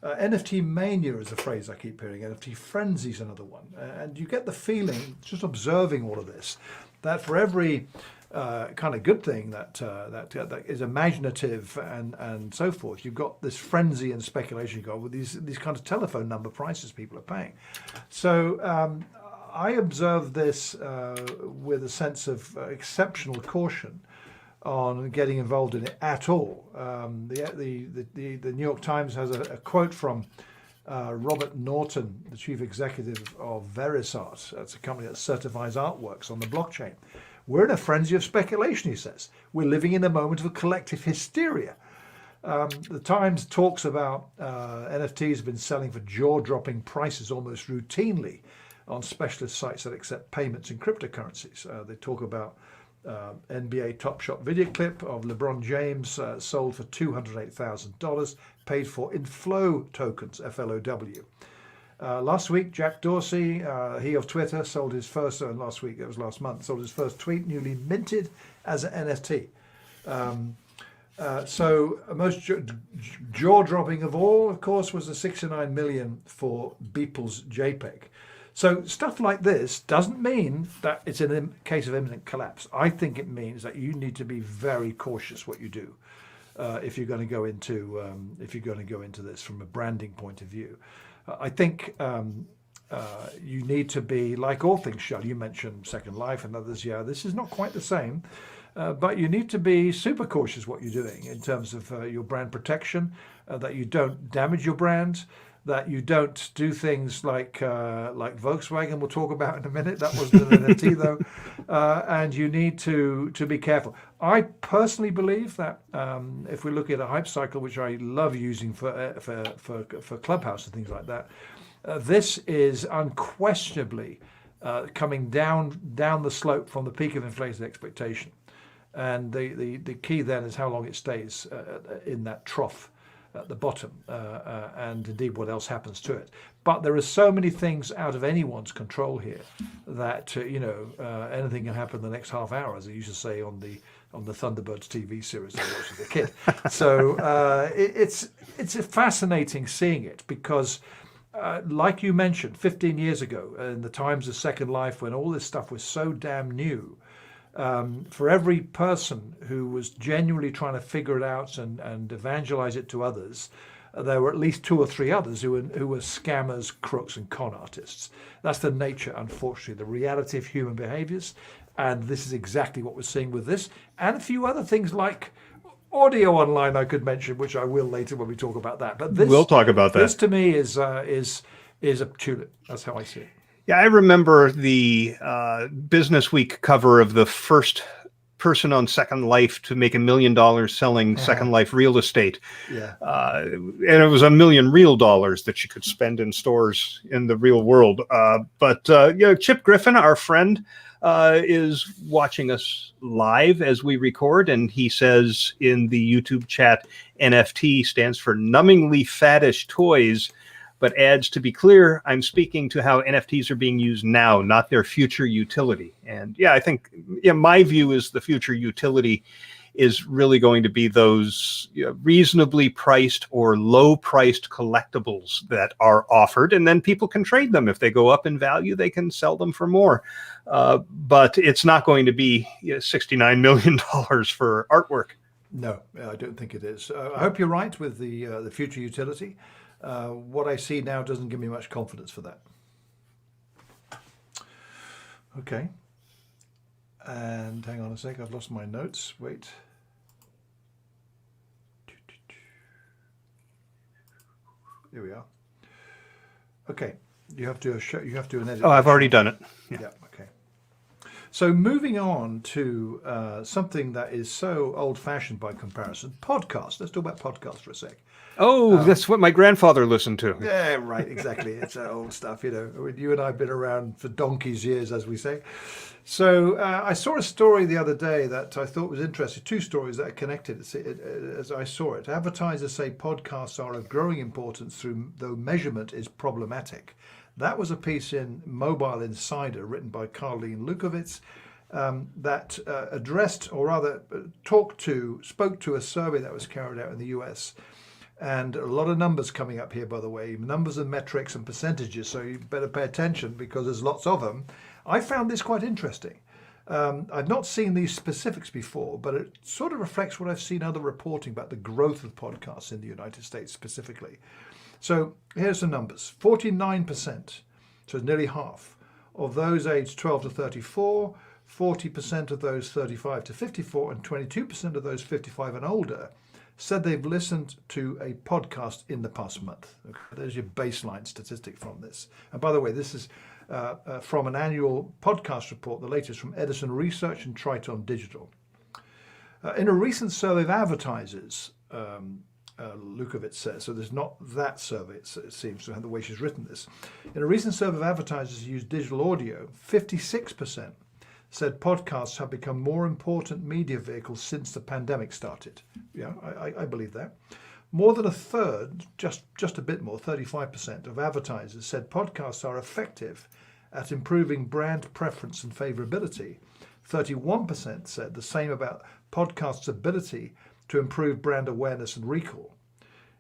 NFT mania is a phrase I keep hearing. NFT frenzy is another one. And you get the feeling, just observing all of this, that for every kind of good thing that is imaginative and so forth, you've got this frenzy and speculation you got with these kind of telephone number prices people are paying. So I observe this with a sense of exceptional caution on getting involved in it at all. The New York Times has a quote from Robert Norton, the chief executive of Verisart, that's a company that certifies artworks on the blockchain. We're in a frenzy of speculation, he says. We're living in a moment of collective hysteria. The Times talks about NFTs have been selling for jaw-dropping prices almost routinely on specialist sites that accept payments in cryptocurrencies. They talk about NBA Top Shot video clip of LeBron James sold for $208,000, paid for in Flow tokens, FLOW. Last week, Jack Dorsey, he of Twitter, sold his first, last month, sold his first tweet, newly minted as an NFT. So most jaw-dropping of all, of course, was the 69 million for Beeple's JPEG. So stuff like this doesn't mean that it's in a case of imminent collapse. I think it means that you need to be very cautious what you do if you're going to go into this from a branding point of view. I think you need to be, like all things, Shel. You mentioned Second Life and others. Yeah, this is not quite the same, but you need to be super cautious what you're doing in terms of your brand protection, that you don't damage your brand, that you don't do things like Volkswagen we'll talk about in a minute. That wasn't an NFT though, and you need to be careful. I personally believe that if we look at a hype cycle, which I love using for Clubhouse and things like that, this is unquestionably coming down the slope from the peak of inflated expectation, and the key then is how long it stays in that trough at the bottom, and indeed what else happens to it. But there are so many things out of anyone's control here that anything can happen in the next half hour, as I used to say on the Thunderbirds TV series I watched as a kid. So it's fascinating seeing it because, like you mentioned, 15 years ago, in the times of Second Life, when all this stuff was so damn new, for every person who was genuinely trying to figure it out and evangelize it to others, there were at least 2 or 3 others who were scammers, crooks, and con artists. That's the nature, unfortunately, the reality of human behaviors. And this is exactly what we're seeing with this. And a few other things like audio online I could mention, which I will later when we talk about that. But this, we'll talk about that. This to me is a tulip. That's how I see it. Yeah, I remember the Business Week cover of the first person on Second Life to make $1 million selling Second Life real estate. Yeah. And it was $1 million real dollars that you could spend in stores in the real world. But Chip Griffin, our friend, is watching us live as we record, and he says in the YouTube chat, NFT stands for numbingly faddish toys, but adds, to be clear, I'm speaking to how NFTs are being used now, not their future utility. And I think my view is the future utility is really going to be those reasonably priced or low priced collectibles that are offered, and then people can trade them. If they go up in value, they can sell them for more. But it's not going to be $69 million for artwork. No, I don't think it is. I hope you're right with the future utility. What I see now doesn't give me much confidence for that. Okay. And hang on a sec, I've lost my notes. Wait. Here we are. Okay. You have to an edit. Oh, I've already done it. Yeah. Okay. So moving on to something that is so old-fashioned by comparison, podcasts. Let's talk about podcasts for a sec. Oh, that's what my grandfather listened to. Yeah, right, exactly. It's old stuff, You and I have been around for donkey's years, as we say. So I saw a story the other day that I thought was interesting. 2 stories that are connected as I saw it. Advertisers say podcasts are of growing importance though measurement is problematic. That was a piece in Mobile Insider written by Carleen Lukovitz that addressed, or rather spoke to a survey that was carried out in the US. And a lot of numbers coming up here, by the way, numbers and metrics and percentages. So you better pay attention because there's lots of them. I found this quite interesting. I've not seen these specifics before, but it sort of reflects what I've seen other reporting about the growth of podcasts in the United States specifically. So here's the numbers. 49%, so it's nearly half, of those aged 12 to 34, 40% of those 35 to 54, and 22% of those 55 and older said they've listened to a podcast in the past month. Okay, there's your baseline statistic from this. And by the way, this is from an annual podcast report, the latest from Edison Research and Triton Digital. In a recent survey of advertisers, Lukovitz says, so there's not that survey, it seems, to have the way she's written this. In a recent survey of advertisers who use digital audio, 56% said podcasts have become more important media vehicles since the pandemic started. Yeah, I believe that. More than a third, just a bit more, 35% of advertisers said podcasts are effective at improving brand preference and favorability. 31% said the same about podcasts' ability to improve brand awareness and recall.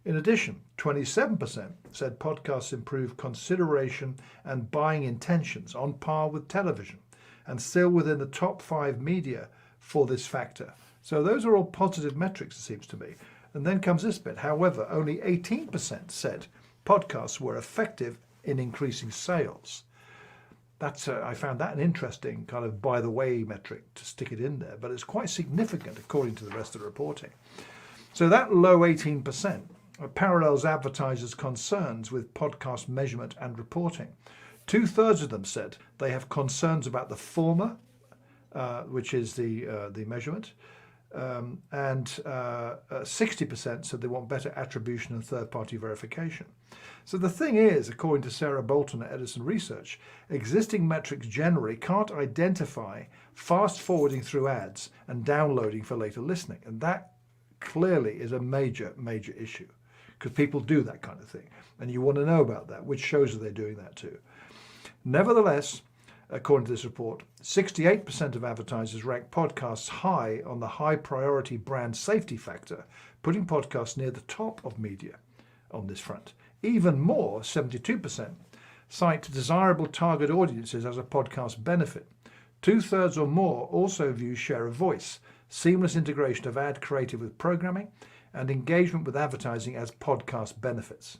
In addition, 27% said podcasts improve consideration and buying intentions on par with television, and still within the top 5 media for this factor. So those are all positive metrics, it seems to me. And then comes this bit. However, only 18% said podcasts were effective in increasing sales. That's I found that an interesting kind of by the way metric to stick it in there, but it's quite significant according to the rest of the reporting. So that low 18% parallels advertisers' concerns with podcast measurement and reporting. 2/3 of them said they have concerns about the former, which is the measurement, and 60% said they want better attribution and third-party verification. So the thing is, according to Sarah Bolton at Edison Research, existing metrics generally can't identify fast forwarding through ads and downloading for later listening. And that clearly is a major, major issue, because people do that kind of thing. And you want to know about that, which shows that they're doing that too. Nevertheless, according to this report, 68% of advertisers rank podcasts high on the high priority brand safety factor, putting podcasts near the top of media on this front. Even more, 72% cite desirable target audiences as a podcast benefit. 2/3 or more also view share of voice, seamless integration of ad creative with programming, and engagement with advertising as podcast benefits.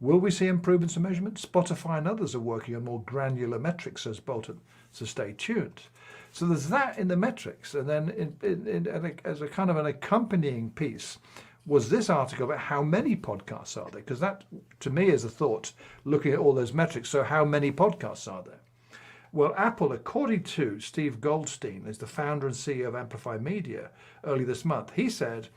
Will we see improvements in measurement? Spotify and others are working on more granular metrics, says Bolton, so stay tuned. So there's that in the metrics. And then as a kind of an accompanying piece was this article about how many podcasts are there? Because that, to me, is a thought, looking at all those metrics. So how many podcasts are there? Well, Apple, according to Steve Goldstein, is the founder and CEO of Amplify Media, early this month, he said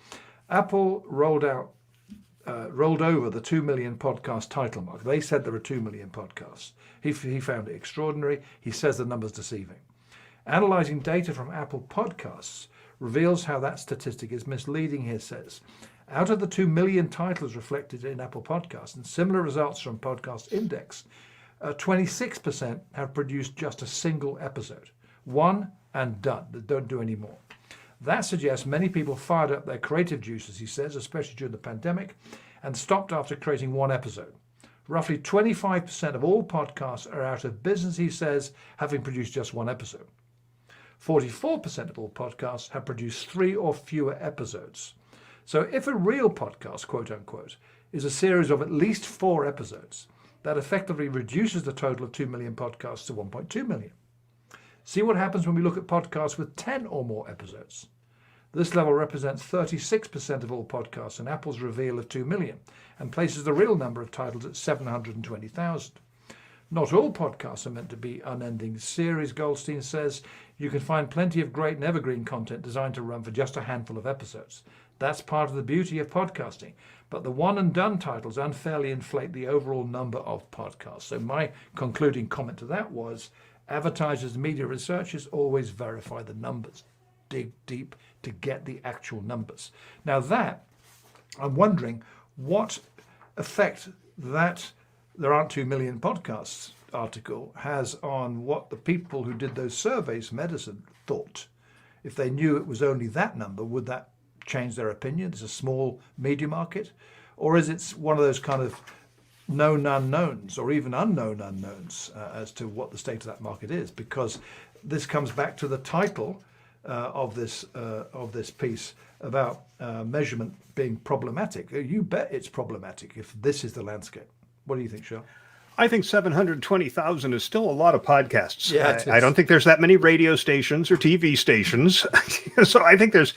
Apple rolled over the 2 million podcast title mark. They said there were 2 million podcasts. He found it extraordinary. He says the number's deceiving. Analyzing data from Apple Podcasts reveals how that statistic is misleading, he says. Out of the 2 million titles reflected in Apple Podcasts, and similar results from Podcast Index, 26% have produced just a single episode. One and done. They don't do any more. That suggests many people fired up their creative juices, he says, especially during the pandemic, and stopped after creating one episode. Roughly 25% of all podcasts are out of business, he says, having produced just one episode. 44% of all podcasts have produced 3 or fewer episodes. So if a real podcast, quote unquote, is a series of at least 4 episodes, that effectively reduces the total of 2 million podcasts to 1.2 million. See what happens when we look at podcasts with 10 or more episodes. This level represents 36% of all podcasts in Apple's reveal of 2 million and places the real number of titles at 720,000. Not all podcasts are meant to be unending series, Goldstein says. You can find plenty of great and evergreen content designed to run for just a handful of episodes. That's part of the beauty of podcasting. But the one and done titles unfairly inflate the overall number of podcasts. So my concluding comment to that was, advertisers and media researchers always verify the numbers. Dig deep to get the actual numbers. Now that, I'm wondering what effect that there aren't 2 million podcasts article has on what the people who did those surveys from Edison thought. If they knew it was only that number, would that change their opinion? It's a small media market, or is it one of those kind of known unknowns or even unknown unknowns as to what the state of that market is? Because this comes back to the title of this piece about measurement being problematic. You bet it's problematic if this is the landscape. What do you think, Shel? I think 720,000 is still a lot of podcasts. Yeah, I don't think there's that many radio stations or TV stations. So I think there's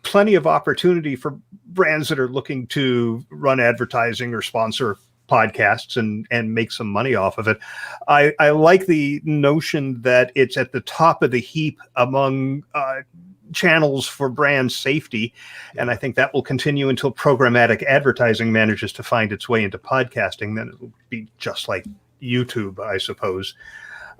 plenty of opportunity for brands that are looking to run advertising or sponsor podcasts and make some money off of it. I like the notion that it's at the top of the heap among channels for brand safety. And I think that will continue until programmatic advertising manages to find its way into podcasting. Then it'll be just like YouTube, I suppose.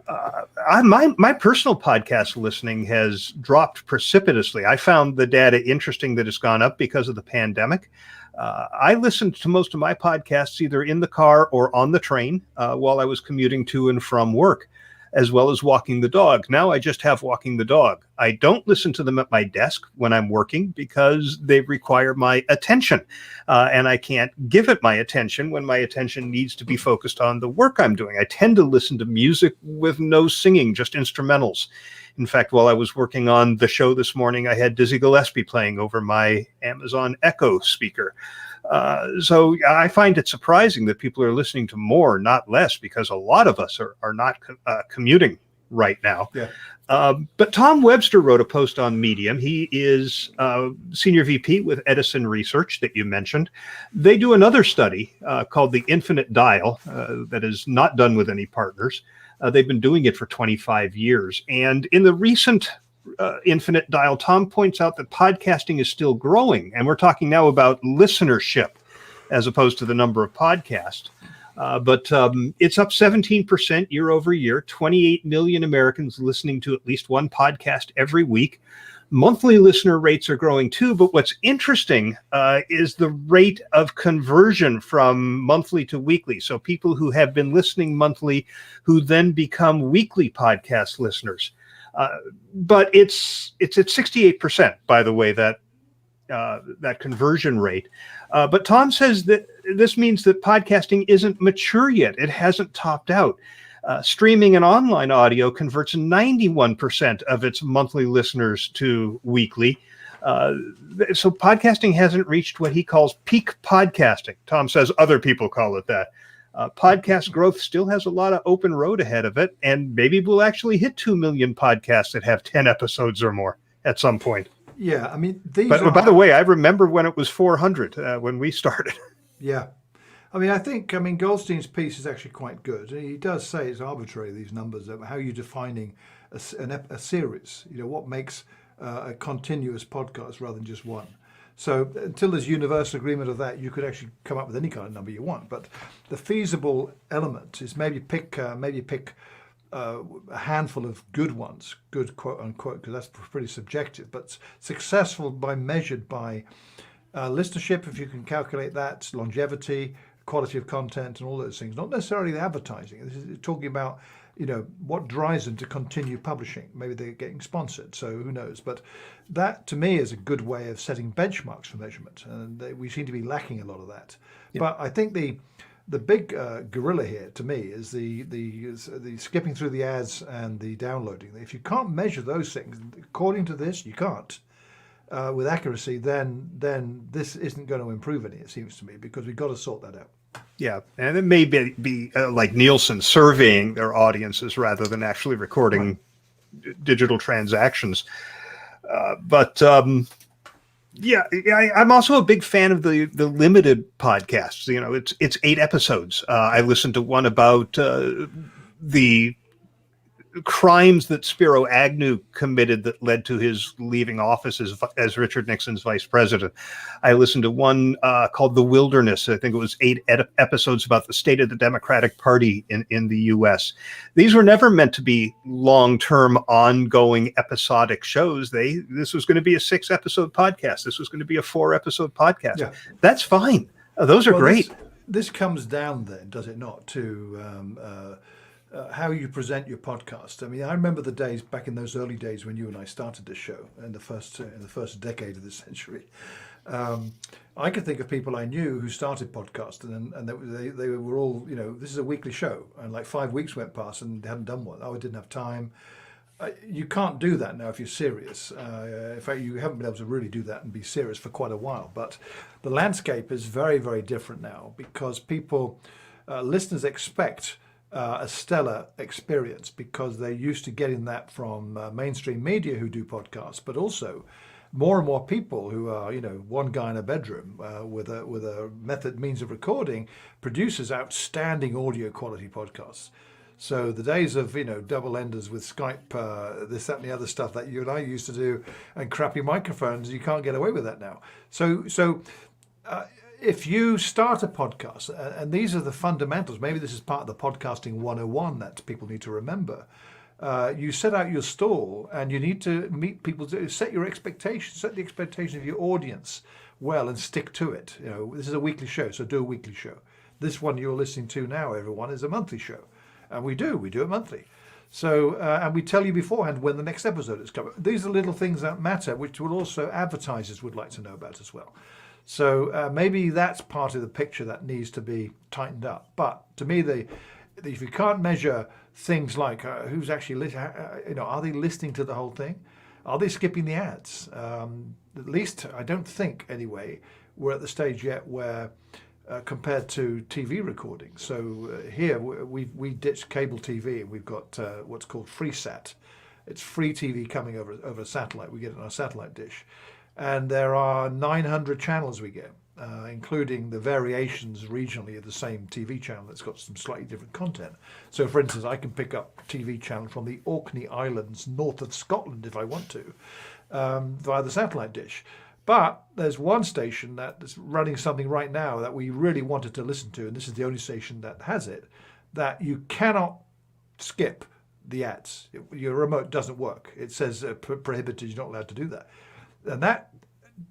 My personal podcast listening has dropped precipitously. I found the data interesting that it's gone up because of the pandemic. I listened to most of my podcasts either in the car or on the train while I was commuting to and from work, as well as walking the dog. Now I just have walking the dog. I don't listen to them at my desk when I'm working because they require my attention. And I can't give it my attention when my attention needs to be focused on the work I'm doing. I tend to listen to music with no singing, just instrumentals. In fact, while I was working on the show this morning, I had Dizzy Gillespie playing over my Amazon Echo speaker. So I find it surprising that people are listening to more, not less, because a lot of us are not commuting right now. Yeah. But Tom Webster wrote a post on Medium. He is Senior VP with Edison Research that you mentioned. They do another study called the Infinite Dial that is not done with any partners. They've been doing it for 25 years. And in the recent Infinite Dial, Tom points out that podcasting is still growing. And we're talking now about listenership as opposed to the number of podcasts. But it's up 17% year over year, 28 million Americans listening to at least one podcast every week. Monthly listener rates are growing too, but what's interesting is the rate of conversion from monthly to weekly. So people who have been listening monthly who then become weekly podcast listeners. But it's at 68%, by the way, that conversion rate. But Tom says that this means that podcasting isn't mature yet. It hasn't topped out. Streaming and online audio converts 91% of its monthly listeners to weekly. So podcasting hasn't reached what he calls peak podcasting. Tom says other people call it that. Podcast growth still has a lot of open road ahead of it, and maybe we'll actually hit 2 million podcasts that have 10 episodes or more at some point. Yeah, I mean, by the way, I remember when it was 400 when we started. Yeah. I mean, Goldstein's piece is actually quite good. He does say it's arbitrary, these numbers, of how you're defining a series. You know, what makes a continuous podcast rather than just one. So until there's universal agreement of that, you could actually come up with any kind of number you want. But the feasible element is maybe pick a handful of good ones, good quote unquote, because that's pretty subjective, but successful measured by listenership, if you can calculate that, longevity, quality of content, and all those things. Not necessarily the advertising. This is talking about, you know, what drives them to continue publishing. Maybe they're getting sponsored, so who knows? But that, to me, is a good way of setting benchmarks for measurement, and we seem to be lacking a lot of that. Yeah. But I think the big gorilla here, to me, is the skipping through the ads and the downloading. If you can't measure those things, according to this, you can't. With accuracy, then this isn't going to improve any, it seems to me, because we've got to sort that out. Yeah, and it may be like Nielsen surveying their audiences rather than actually recording digital transactions. Yeah, I'm also a big fan of the limited podcasts. You know, it's 8 episodes. I listened to one about the crimes that Spiro Agnew committed that led to his leaving office as Richard Nixon's vice president. I listened to one called The Wilderness. I think it was 8 episodes about the state of the Democratic Party in the U.S. These were never meant to be long-term, ongoing, episodic shows. This was going to be a 6-episode podcast. This was going to be a 4-episode podcast. Yeah. That's fine. Those are great. This comes down then, does it not, to how you present your podcast. I mean, I remember the days back in those early days when you and I started this show in the first decade of the century. I could think of people I knew who started podcasting, and they were all, you know, this is a weekly show, and like 5 weeks went past and they hadn't done one. Oh, I didn't have time. You can't do that now if you're serious. In fact, you haven't been able to really do that and be serious for quite a while. But the landscape is very, very different now because listeners expect a stellar experience because they're used to getting that from mainstream media who do podcasts, but also more and more people who are, one guy in a bedroom with a means of recording produces outstanding audio quality podcasts. So the days of double enders with Skype, this, that, and the other stuff that you and I used to do, and crappy microphones, you can't get away with that now. So if you start a podcast, and these are the fundamentals, maybe this is part of the podcasting 101 that people need to remember. You set out your stall, and you need to meet people, to set your expectations, set the expectation of your audience well, and stick to it. This is a weekly show, so do a weekly show. This one you're listening to now, everyone, is a monthly show, and we do it monthly. So, and we tell you beforehand when the next episode is coming. These are little things that matter, which will also advertisers would like to know about as well. So maybe that's part of the picture that needs to be tightened up. But to me, if you can't measure things like who's actually, are they listening to the whole thing? Are they skipping the ads? At least, I don't think anyway, we're at the stage yet where compared to TV recording. So here we ditched cable TV, and we've got what's called FreeSat. It's free TV coming over satellite. We get it on a satellite dish. And there are 900 channels we get, including the variations regionally of the same TV channel that's got some slightly different content. So, for instance, I can pick up TV channel from the Orkney Islands north of Scotland if I want to, via the satellite dish. But there's one station that is running something right now that we really wanted to listen to, and this is the only station that has it, that you cannot skip the ads. Your remote doesn't work. It says prohibited, you're not allowed to do that. And that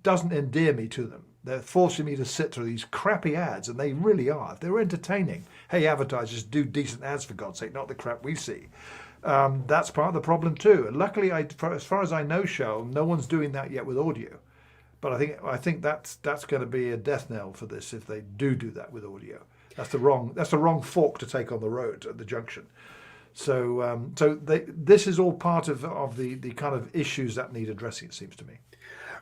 doesn't endear me to them. They're forcing me to sit through these crappy ads, and they really are. If they're entertaining, hey, advertisers, do decent ads for God's sake, not the crap we see. That's part of the problem too. And luckily, as far as I know, Shel, no one's doing that yet with audio. But I think that's going to be a death knell for this if they do that with audio. That's the wrong fork to take on the road at the junction. So this is all part of the kind of issues that need addressing, it seems to me.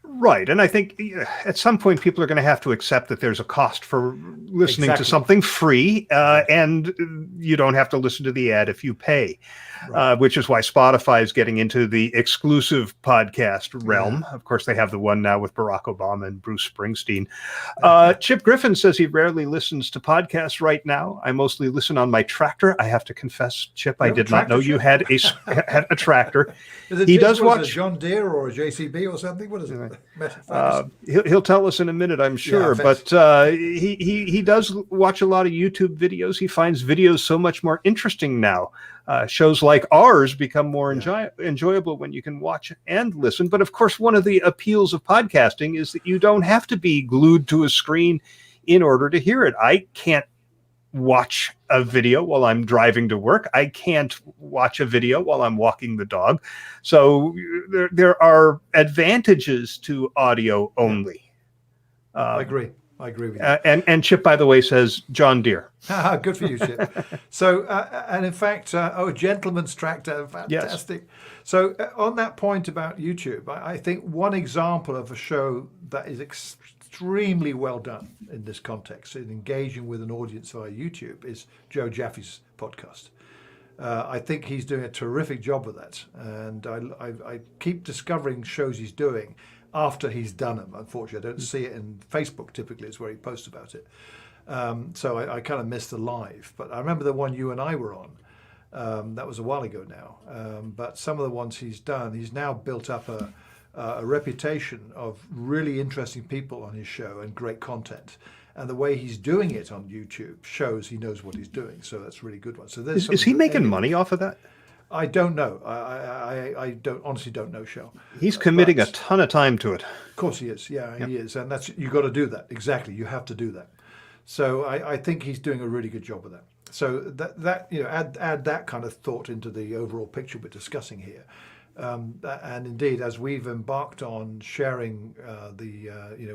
Right. And I think at some point people are going to have to accept that there's a cost for listening to something free, and you don't have to listen to the ad if you pay, which is why Spotify is getting into the exclusive podcast realm. Of course, they have the one now with Barack Obama and Bruce Springsteen. Chip Griffin says he rarely listens to podcasts right now. I mostly listen on my tractor. I have to confess, Chip, I did not know you had a tractor. He does watch a John Deere or a JCB or something. What is it? He'll tell us in a minute, I'm sure. But he does watch a lot of YouTube videos. He finds videos so much more interesting now. Shows like ours become more enjoyable when you can watch and listen. But of course, one of the appeals of podcasting is that you don't have to be glued to a screen in order to hear it. I can't watch a video while I'm driving to work. I can't watch a video while I'm walking the dog. So there are advantages to audio only. I agree with you. And Chip, by the way, says John Deere. Good for you, Chip. So, and in fact, Gentleman's Tractor, fantastic. Yes. So on that point about YouTube, I think one example of a show that is extremely well done in this context, in engaging with an audience via YouTube, is Joe Jaffe's podcast. I think he's doing a terrific job with that, and I keep discovering shows he's doing after he's done them. Unfortunately, I don't see it in Facebook. Typically, it's where he posts about it. So I kind of missed the live, but I remember the one you and I were on. That was a while ago now. But some of the ones he's done, he's now built up a reputation of really interesting people on his show and great content. And the way he's doing it on YouTube shows he knows what he's doing. So that's a really good one. So is he making money off of that? I don't know. I honestly don't know, Shel. He's committing a ton of time to it. Of course he is. Yeah, he is. And you've got to do that. Exactly. You have to do that. So I think he's doing a really good job of that. So that add that kind of thought into the overall picture we're discussing here. And indeed, as we've embarked on sharing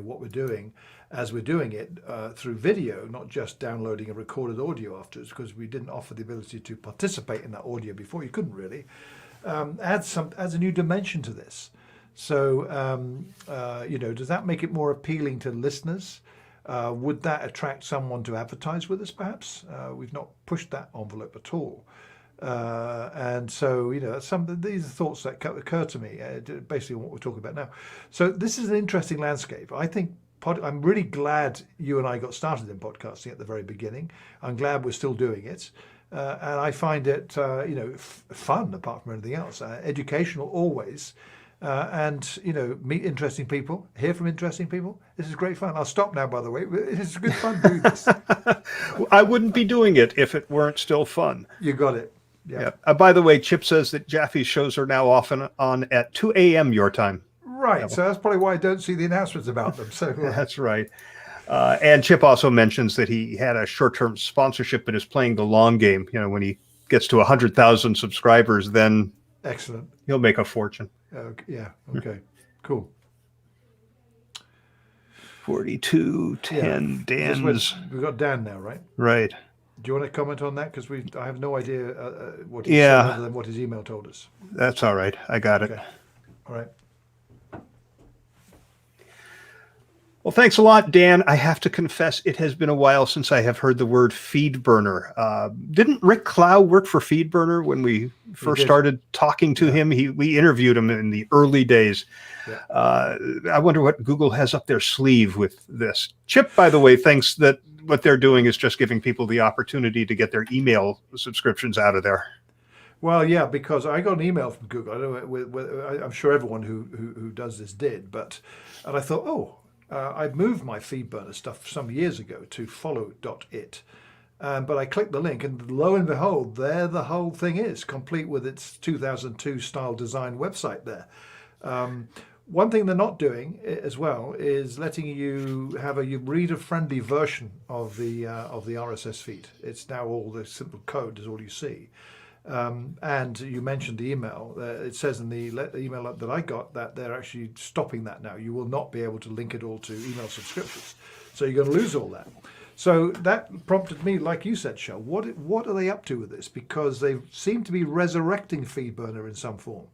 what we're doing, as we're doing it through video, not just downloading a recorded audio afterwards, because we didn't offer the ability to participate in that audio before. You couldn't really. Adds a new dimension to this. So does that make it more appealing to listeners? Would that attract someone to advertise with us? Perhaps we've not pushed that envelope at all. And so, these are thoughts that occur to me, basically what we're talking about now. So this is an interesting landscape. I think I'm really glad you and I got started in podcasting at the very beginning. I'm glad we're still doing it. And I find it, fun apart from anything else, educational always. And meet interesting people, hear from interesting people. This is great fun. I'll stop now, by the way. It's good fun doing this. I wouldn't be doing it if it weren't still fun. You got it. Yeah. By the way, Chip says that Jaffe's shows are now often on at 2 a.m. your time. Right. Yeah. So that's probably why I don't see the announcements about them. So That's right. And Chip also mentions that he had a short-term sponsorship but is playing the long game. When he gets to 100,000 subscribers, then excellent. He'll make a fortune. Yeah. Okay. Cool. 4210 Dan's. We've got Dan now, right? Right. Do you want to comment on that? Because I have no idea what he said other than what his email told us. That's all right. I got it. Okay. All right. Well, thanks a lot, Dan. I have to confess, it has been a while since I have heard the word feed burner. Didn't Rick Clow work for Feed Burner when we first started talking to him? We interviewed him in the early days. Yeah. I wonder what Google has up their sleeve with this. Chip, by the way, thinks that what they're doing is just giving people the opportunity to get their email subscriptions out of there. Well, yeah, because I got an email from Google. I don't know, I'm sure everyone who does this did, and I thought, I moved my FeedBurner stuff some years ago to follow.it. But I clicked the link and lo and behold, there the whole thing is, complete with its 2002 style design website there. One thing they're not doing as well is letting you have a reader-friendly version of the RSS feed. It's now all the simple code is all you see. And you mentioned the email. It says in the email that I got that they're actually stopping that now. You will not be able to link it all to email subscriptions. So you're going to lose all that. So that prompted me, like you said, Shel, what are they up to with this? Because they seem to be resurrecting FeedBurner in some form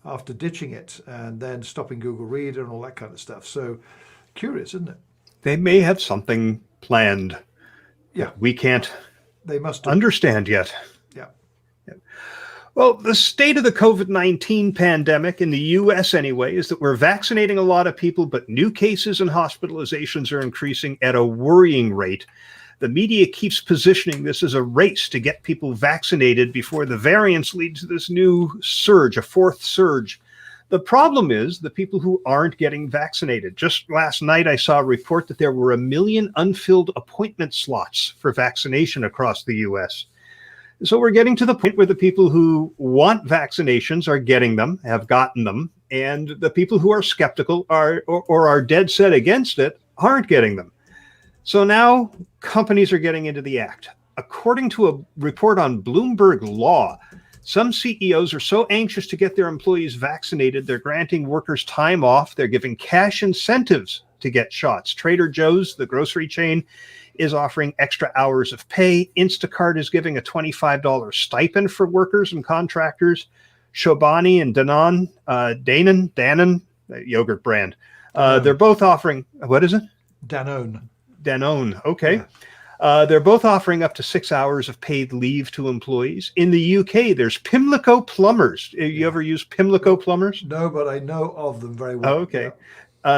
after ditching it and then stopping Google Reader and all that kind of stuff. So curious, isn't it? They may have something planned. Yeah. We can't they must understand yet. Yeah. Well, the state of the COVID-19 pandemic in the U.S. anyway is that we're vaccinating a lot of people, but new cases and hospitalizations are increasing at a worrying rate. The media keeps positioning this as a race to get people vaccinated before the variants lead to this new surge, a fourth surge. The problem is the people who aren't getting vaccinated. Just last night, I saw a report that there were 1 million unfilled appointment slots for vaccination across the U.S. So we're getting to the point where the people who want vaccinations are getting them, have gotten them, and the people who are skeptical or are dead set against it aren't getting them. So now companies are getting into the act. According to a report on Bloomberg Law, some CEOs are so anxious to get their employees vaccinated, they're granting workers time off. They're giving cash incentives to get shots. Trader Joe's, the grocery chain, is offering extra hours of pay. Instacart is giving a $25 stipend for workers and contractors. Chobani and Danone, yogurt brand. They're both offering, what is it? Danone, okay. Yeah. They're both offering up to 6 hours of paid leave to employees. In the UK, there's Pimlico Plumbers. You ever use Pimlico Plumbers? No, but I know of them very well. Oh, okay. Yeah.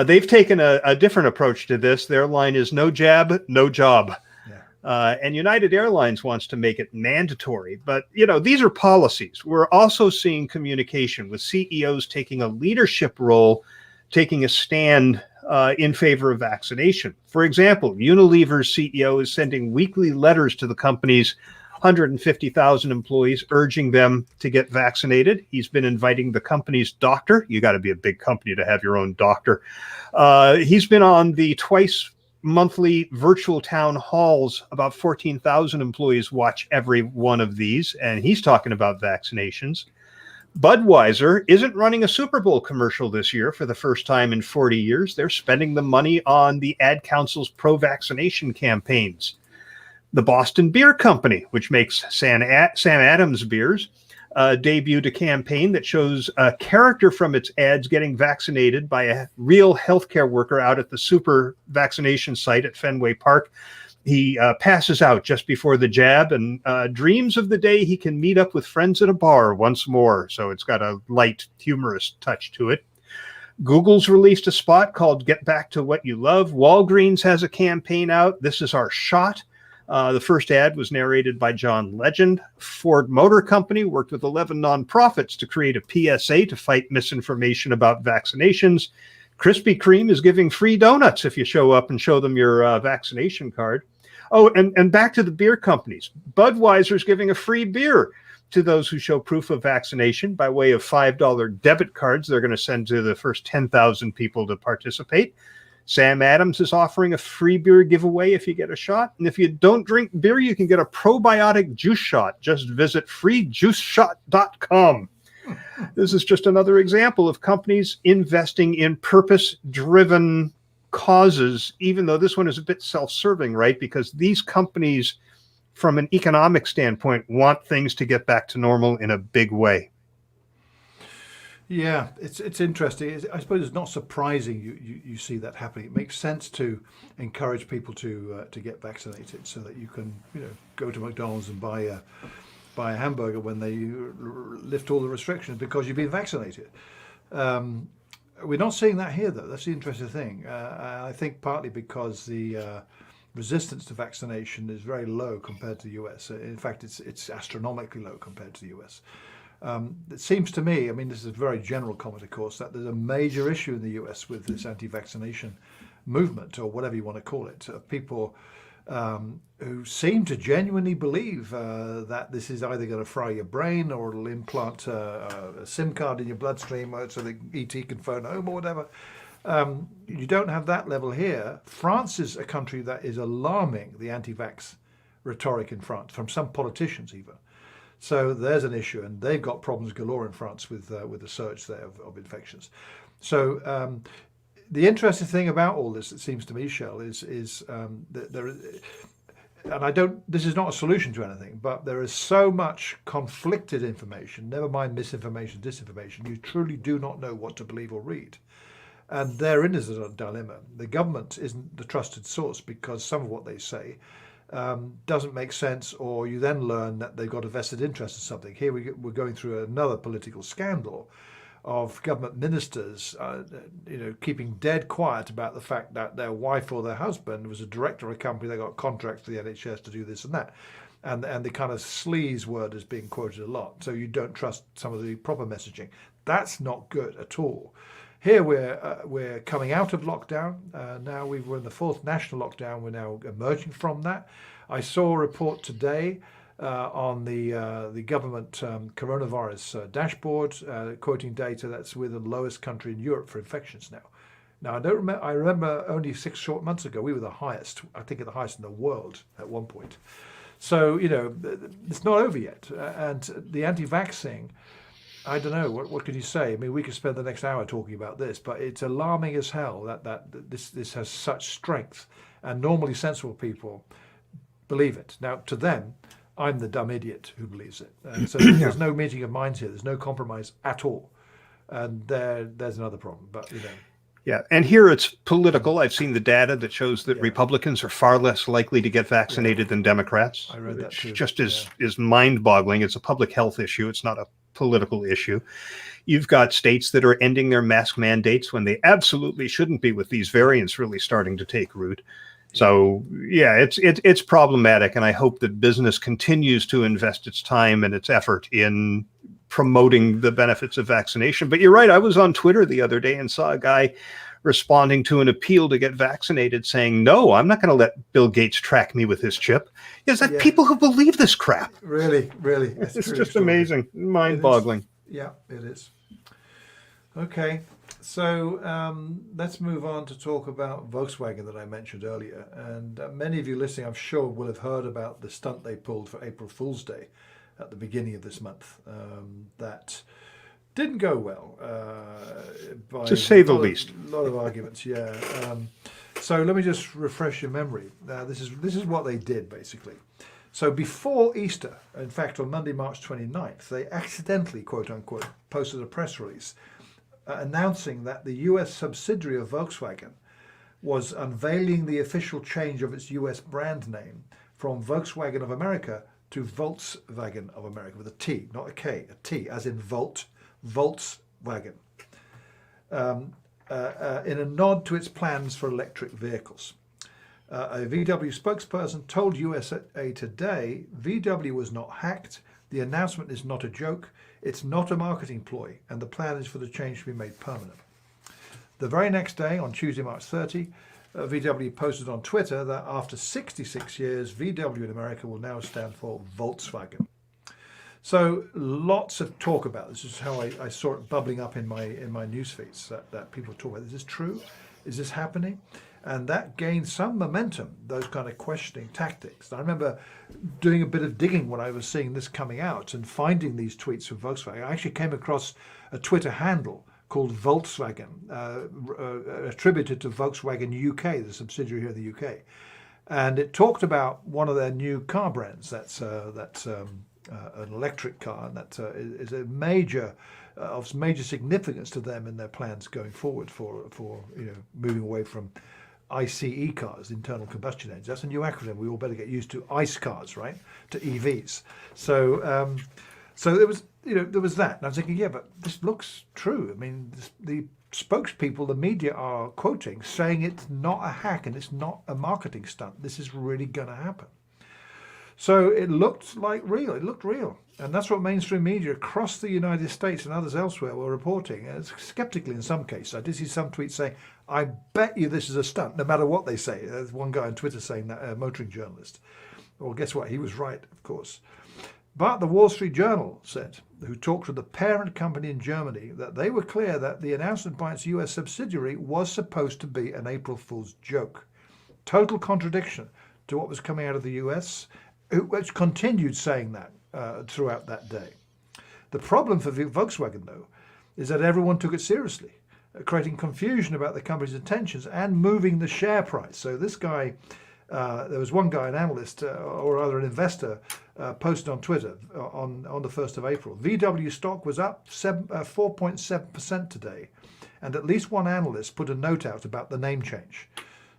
They've taken a different approach to this. Their line is no jab, no job. Yeah. And United Airlines wants to make it mandatory. But, these are policies. We're also seeing communication with CEOs taking a leadership role, taking a stand in favor of vaccination. For example, Unilever's CEO is sending weekly letters to the company's 150,000 employees, urging them to get vaccinated. He's been inviting the company's doctor. You got to be a big company to have your own doctor. He's been on the twice monthly virtual town halls. About 14,000 employees watch every one of these, and he's talking about vaccinations. Budweiser isn't running a Super Bowl commercial this year for the first time in 40 years. They're spending the money on the Ad Council's pro-vaccination campaigns. The Boston Beer Company, which makes Sam Adams beers, debuted a campaign that shows a character from its ads getting vaccinated by a real healthcare worker out at the super vaccination site at Fenway Park. He passes out just before the jab and dreams of the day he can meet up with friends at a bar once more. So it's got a light, humorous touch to it. Google's released a spot called Get Back to What You Love. Walgreens has a campaign out. This is our shot. The first ad was narrated by John Legend. Ford Motor Company worked with 11 nonprofits to create a PSA to fight misinformation about vaccinations. Krispy Kreme is giving free donuts if you show up and show them your vaccination card. Oh, and back to the beer companies. Budweiser's giving a free beer to those who show proof of vaccination by way of $5 debit cards they're going to send to the first 10,000 people to participate. Sam Adams is offering a free beer giveaway if you get a shot. And if you don't drink beer, you can get a probiotic juice shot. Just visit freejuiceshot.com. This is just another example of companies investing in purpose-driven causes, even though this one is a bit self-serving, right? Because these companies, from an economic standpoint, want things to get back to normal in a big way. Yeah, it's interesting. I suppose it's not surprising you see that happening. It makes sense to encourage people to get vaccinated so that you can go to McDonald's and buy a hamburger when they lift all the restrictions because you've been vaccinated. We're not seeing that here, though. That's the interesting thing. I think partly because the resistance to vaccination is very low compared to the US. In fact, it's astronomically low compared to the US. It seems to me, I mean, this is a very general comment, of course, that there's a major issue in the US with this anti-vaccination movement, or whatever you want to call it, of people who seem to genuinely believe that this is either going to fry your brain or it'll implant a SIM card in your bloodstream so that ET can phone home or whatever. You don't have that level here. France is a country that is alarming the anti-vax rhetoric in France, from some politicians even. So there's an issue, and they've got problems galore in France with the surge there of infections. So the interesting thing about all this, it seems to me, Shel, is that there is, and this is not a solution to anything, but there is so much conflicted information, never mind misinformation, disinformation, you truly do not know what to believe or read. And therein is a dilemma. The government isn't the trusted source because some of what they say doesn't make sense, or you then learn that they've got a vested interest in something. Here we're going through another political scandal of government ministers, keeping dead quiet about the fact that their wife or their husband was a director of a company that got contracts for the NHS to do this and that. And the kind of sleaze word is being quoted a lot. So you don't trust some of the proper messaging. That's not good at all. Here we're coming out of lockdown. Now we're in the fourth national lockdown. We're now emerging from that. I saw a report today on the government coronavirus dashboard, quoting data that's we're the lowest country in Europe for infections now. Now I remember only 6 short months ago we were the highest. I think the highest in the world at one point. So it's not over yet, and the anti-vaxxing. I don't know, what could you say? I mean, we could spend the next hour talking about this, but it's alarming as hell that this has such strength, and normally sensible people believe it. Now, to them, I'm the dumb idiot who believes it. And so there's no meeting of minds here. There's no compromise at all. And there's another problem, but Yeah, and here it's political. I've seen the data that shows that Republicans are far less likely to get vaccinated than Democrats. I read that too. Just is mind-boggling. It's a public health issue. It's not a political issue. You've got states that are ending their mask mandates when they absolutely shouldn't be, with these variants really starting to take root. So yeah, it's problematic, and I hope that business continues to invest its time and its effort in promoting the benefits of vaccination. But you're right. I was on Twitter the other day and saw a guy responding to an appeal to get vaccinated saying, no, I'm not going to let Bill Gates track me with his chip. Is that people who believe this crap? Really. It's just amazing, mind-boggling. Yeah, it is. Okay, so let's move on to talk about Volkswagen that I mentioned earlier. And many of you listening, I'm sure, will have heard about the stunt they pulled for April Fool's Day at the beginning of this month. That didn't go well, to say the least. A lot of arguments, yeah. So let me just refresh your memory. This is what they did, basically. So before Easter, in fact, on Monday, March 29th, they accidentally, quote unquote, posted a press release announcing that the US subsidiary of Volkswagen was unveiling the official change of its US brand name from Volkswagen of America to Volkswagen of America, with a T, not a K, a T, as in Volt, Volkswagen, in a nod to its plans for electric vehicles. A VW spokesperson told USA Today VW was not hacked, the announcement is not a joke, it's not a marketing ploy, and the plan is for the change to be made permanent. The very next day, on Tuesday, March 30, VW posted on Twitter that after 66 years, VW in America will now stand for Volkswagen. So lots of talk about this. This is how I saw it bubbling up in my news feeds, that people talk about, is this true? Is this happening? And that gained some momentum, those kind of questioning tactics. I remember doing a bit of digging when I was seeing this coming out and finding these tweets from Volkswagen. I actually came across a Twitter handle called Volkswagen, attributed to Volkswagen UK, the subsidiary here in the UK. And it talked about one of their new car brands that's an electric car, and that is a major of major significance to them in their plans going forward for moving away from ICE cars, internal combustion engines. That's a new acronym. We all better get used to ICE cars, right? To EVs. So there was that. And I was thinking, yeah, but this looks true. I mean, the spokespeople, the media are quoting, saying it's not a hack and it's not a marketing stunt. This is really going to happen. So it looked like real. It looked real. And that's what mainstream media across the United States and others elsewhere were reporting, skeptically in some cases. I did see some tweets saying, I bet you this is a stunt, no matter what they say. There's one guy on Twitter saying that, a motoring journalist. Well, guess what? He was right, of course. But the Wall Street Journal said, who talked to the parent company in Germany, that they were clear that the announcement by its US subsidiary was supposed to be an April Fool's joke. Total contradiction to what was coming out of the US, which continued saying that throughout that day. The problem for Volkswagen, though, is that everyone took it seriously, creating confusion about the company's intentions and moving the share price. So this guy, there was one guy, an analyst or rather an investor, posted on Twitter on the 1st of April. VW stock was up 4.7% today, and at least one analyst put a note out about the name change.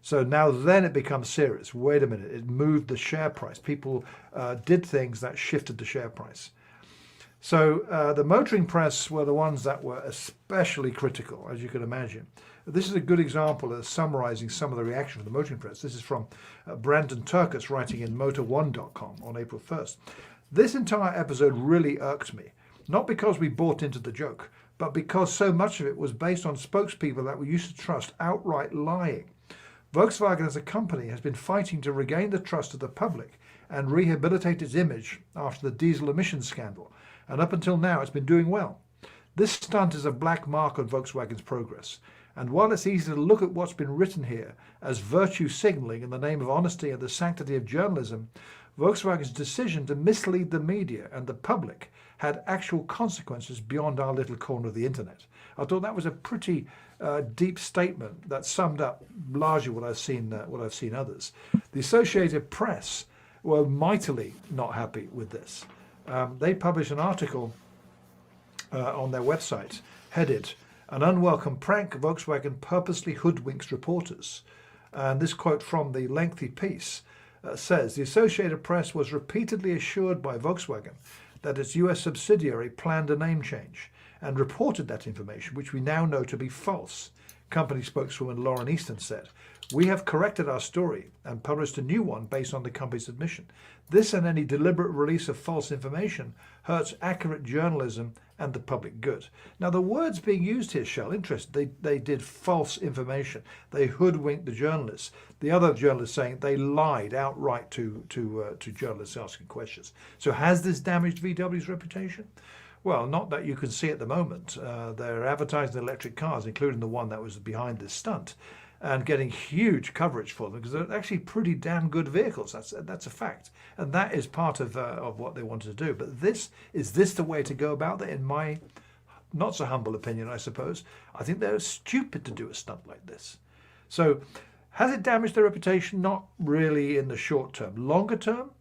So now then it becomes serious. Wait a minute, it moved the share price. People did things that shifted the share price. So the motoring press were the ones that were especially critical, as you can imagine. This is a good example of summarizing some of the reaction from the motoring press. This is from Brandon Turkus writing in Motor1.com on April 1st. This entire episode really irked me, not because we bought into the joke, but because so much of it was based on spokespeople that we used to trust outright lying. Volkswagen as a company has been fighting to regain the trust of the public and rehabilitate its image after the diesel emissions scandal, and up until now it's been doing well. This stunt is a black mark on Volkswagen's progress, and while it's easy to look at what's been written here as virtue signalling in the name of honesty and the sanctity of journalism, Volkswagen's decision to mislead the media and the public had actual consequences beyond our little corner of the internet. I thought that was a pretty deep statement that summed up largely what I've seen others. The Associated Press were mightily not happy with this. They published an article on their website headed, "An unwelcome prank, Volkswagen purposely hoodwinks reporters." And this quote from the lengthy piece says, "The Associated Press was repeatedly assured by Volkswagen that its US subsidiary planned a name change and reported that information, which we now know to be false." Company spokeswoman Lauren Easton said, "We have corrected our story and published a new one based on the company's admission. This and any deliberate release of false information hurts accurate journalism and the public good." Now, the words being used here, Shel, interesting. They did false information. They hoodwinked the journalists. The other journalists saying they lied outright to journalists asking questions. So has this damaged VW's reputation? Well, not that you can see at the moment. They're advertising electric cars, including the one that was behind this stunt, and getting huge coverage for them because they're actually pretty damn good vehicles. That's a fact, and that is part of what they wanted to do. But is this the way to go about that? In my not so humble opinion, I suppose, I think they're stupid to do a stunt like this. So, has it damaged their reputation? Not really in the short term. Longer term?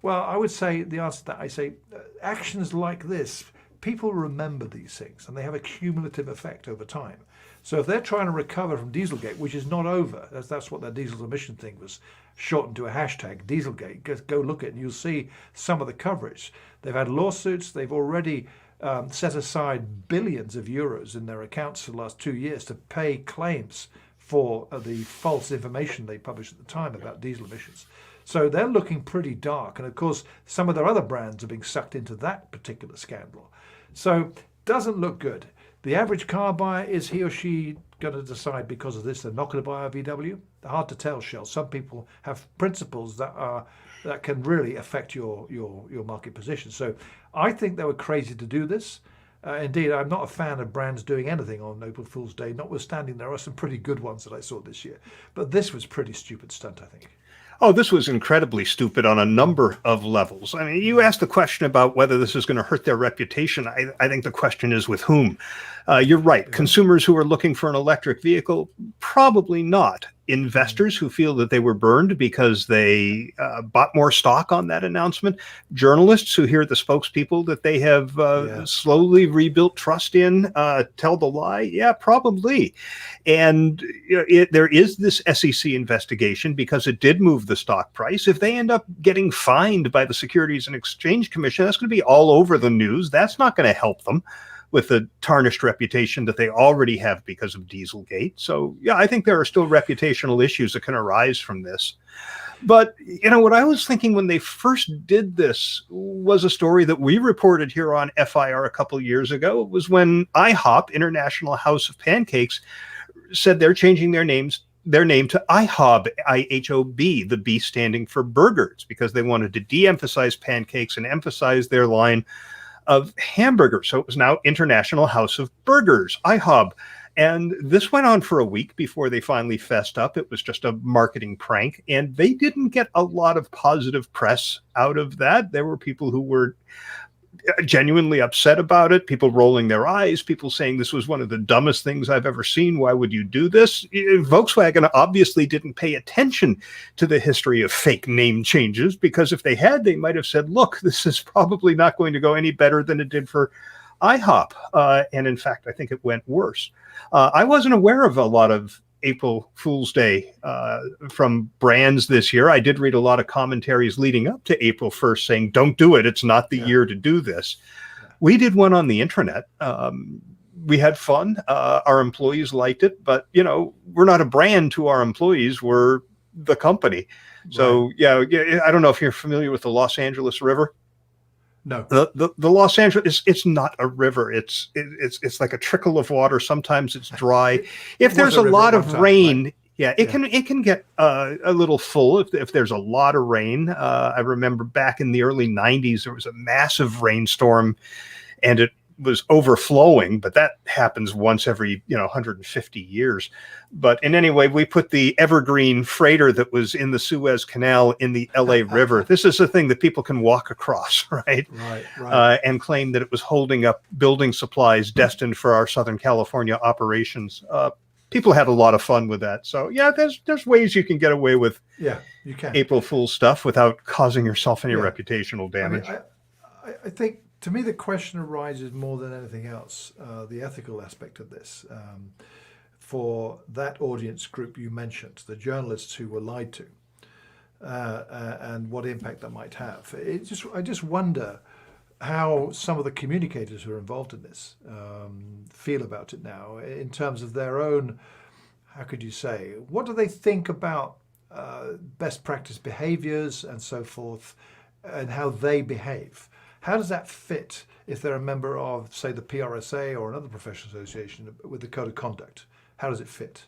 Well, I would say the answer to that, I say actions like this people remember these things and they have a cumulative effect over time. So if they're trying to recover from Dieselgate, which is not over, that's what that diesel emission thing was shortened to a hashtag, Dieselgate. Go look at it and you'll see some of the coverage. They've had lawsuits. They've already set aside billions of euros in their accounts for the last 2 years to pay claims for the false information they published at the time about diesel emissions. So they're looking pretty dark. And of course, some of their other brands are being sucked into that particular scandal. So doesn't look good. The average car buyer, is he or she going to decide because of this they're not going to buy a VW? Hard to tell, Shell. Some people have principles that can really affect your market position. So I think they were crazy to do this. Indeed, I'm not a fan of brands doing anything on April Fool's Day, notwithstanding there are some pretty good ones that I saw this year. But this was pretty stupid stunt, I think. Oh, this was incredibly stupid on a number of levels. I mean, you asked the question about whether this is going to hurt their reputation. I think the question is with whom. You're right. Consumers who are looking for an electric vehicle, probably not. Investors who feel that they were burned because they bought more stock on that announcement. Journalists who hear the spokespeople that they have slowly rebuilt trust in tell the lie. Yeah, probably. And there is this SEC investigation because it did move the stock price. If they end up getting fined by the Securities and Exchange Commission, that's going to be all over the news. That's not going to help them with the tarnished reputation that they already have because of Dieselgate. So, yeah, I think there are still reputational issues that can arise from this. But, what I was thinking when they first did this was a story that we reported here on FIR a couple of years ago. It was when IHOP, International House of Pancakes, said they're changing their name to IHOB, I-H-O-B, the B standing for burgers, because they wanted to de-emphasize pancakes and emphasize their line of hamburgers. So it was now International House of Burgers, IHOB. And this went on for a week before they finally fessed up. It was just a marketing prank. And they didn't get a lot of positive press out of that. There were people who were genuinely upset about it, people rolling their eyes, people saying this was one of the dumbest things I've ever seen. Why would you do this? Volkswagen obviously didn't pay attention to the history of fake name changes, because if they had, they might have said, look, this is probably not going to go any better than it did for IHOP. And in fact, I think it went worse. I wasn't aware of a lot of April Fool's Day from brands this year. I did read a lot of commentaries leading up to April 1st saying, don't do it. It's not the year to do this. We did one on the intranet. We had fun. Our employees liked it, but we're not a brand to our employees. We're the company. So yeah, I don't know if you're familiar with the Los Angeles River. No. The Los Angeles, it's not a river. It's like a trickle of water. Sometimes it's dry. If there's a lot of rain, it can get a little full if there's a lot of rain. I remember back in the early 90s, there was a massive rainstorm and it was overflowing, but that happens once every 150 years. But in any way, we put the evergreen freighter that was in the Suez Canal in the LA River. This is a thing that people can walk across, right? Right. And claim that it was holding up building supplies destined for our Southern California operations. People had a lot of fun with that. So yeah, there's ways you can get away with you can. April Fool's stuff without causing yourself any reputational damage. I think, to me, the question arises more than anything else, the ethical aspect of this. For that audience group you mentioned, the journalists who were lied to, and what impact that might have. I just wonder how some of the communicators who are involved in this feel about it now, in terms of their own, how could you say, what do they think about best practice behaviors and so forth, and how they behave? How does that fit if they're a member of, say, the PRSA or another professional association with the code of conduct? How does it fit?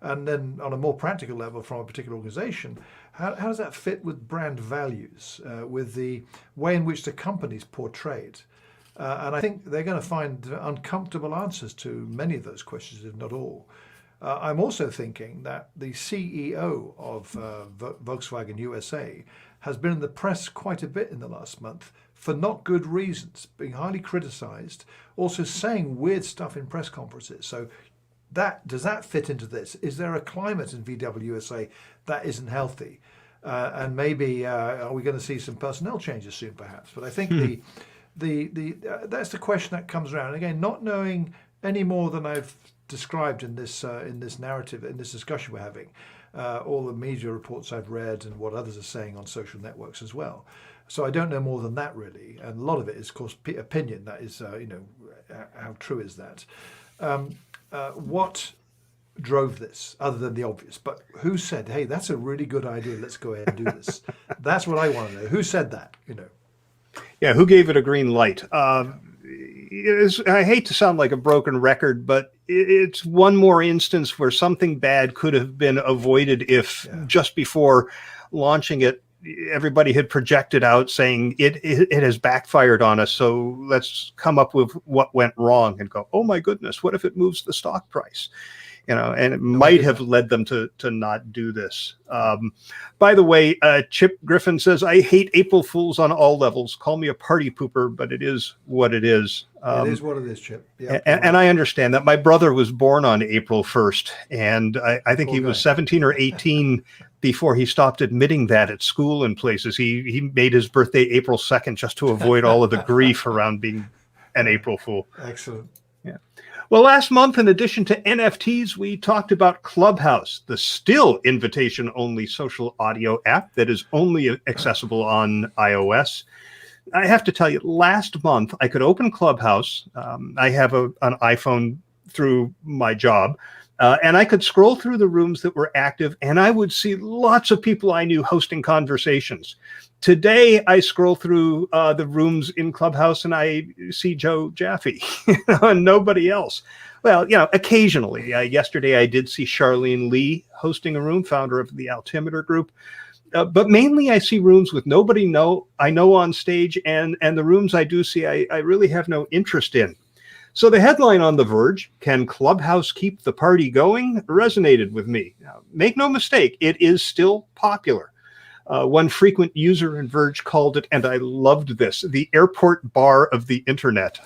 And then on a more practical level from a particular organization, how does that fit with brand values, with the way in which the company's portrayed? And I think they're going to find uncomfortable answers to many of those questions, if not all. I'm also thinking that the CEO of Volkswagen USA has been in the press quite a bit in the last month for not good reasons, being highly criticized, also saying weird stuff in press conferences. So does that fit into this? Is there a climate in VW USA that isn't healthy? And maybe are we going to see some personnel changes soon, perhaps? But I think that's the question that comes around again. Not knowing any more than I've described in this narrative, in this discussion we're having, all the media reports I've read and what others are saying on social networks as well. So I don't know more than that really, and a lot of it is, of course, opinion. That is, how true is that? What drove this, other than the obvious? But who said, "Hey, that's a really good idea. Let's go ahead and do this"? That's what I want to know. Who said that? Yeah, who gave it a green light? I hate to sound like a broken record, but it's one more instance where something bad could have been avoided if just before launching it, everybody had projected out saying it has backfired on us. So let's come up with what went wrong and go, oh my goodness, what if it moves the stock price? And it might have led them to not do this. By the way, Chip Griffin says, I hate April Fools on all levels. Call me a party pooper, but it is what it is. It is what it is, Chip. Yeah, and I understand that. My brother was born on April 1st, and I think he was 17 or 18 before he stopped admitting that at school and places. He made his birthday April 2nd just to avoid all of the grief around being an April Fool. Excellent. Yeah. Well, last month, in addition to NFTs, we talked about Clubhouse, the still invitation-only social audio app that is only accessible on iOS. I have to tell you, last month, I could open Clubhouse. I have an iPhone through my job, and I could scroll through the rooms that were active, and I would see lots of people I knew hosting conversations. Today, I scroll through the rooms in Clubhouse and I see Joe Jaffe and nobody else. Well, occasionally. Yesterday, I did see Charlene Lee hosting a room, founder of the Altimeter Group. But mainly, I see rooms with nobody I know on stage, and the rooms I do see, I really have no interest in. So the headline on The Verge, "Can Clubhouse Keep the Party Going?" resonated with me. Now, make no mistake, it is still popular. One frequent user in Verge called it, and I loved this, the airport bar of the internet.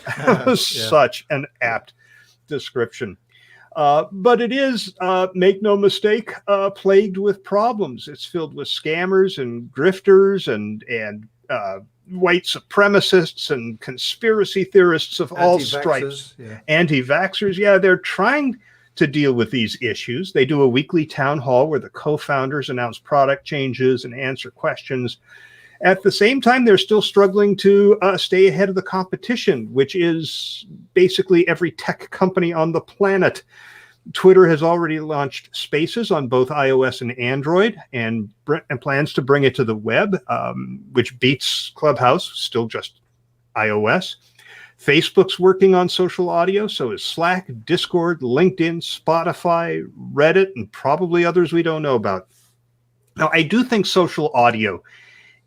Such an apt description. But it is, make no mistake, plagued with problems. It's filled with scammers and grifters and white supremacists and conspiracy theorists of all stripes. Anti-vaxxers. Yeah, they're trying to deal with these issues. They do a weekly town hall where the co-founders announce product changes and answer questions. At the same time, they're still struggling to stay ahead of the competition, which is basically every tech company on the planet. Twitter has already launched Spaces on both iOS and Android and plans to bring it to the web, which beats Clubhouse, still just iOS. Facebook's working on social audio, so is Slack, Discord, LinkedIn, Spotify, Reddit, and probably others we don't know about. Now, I do think social audio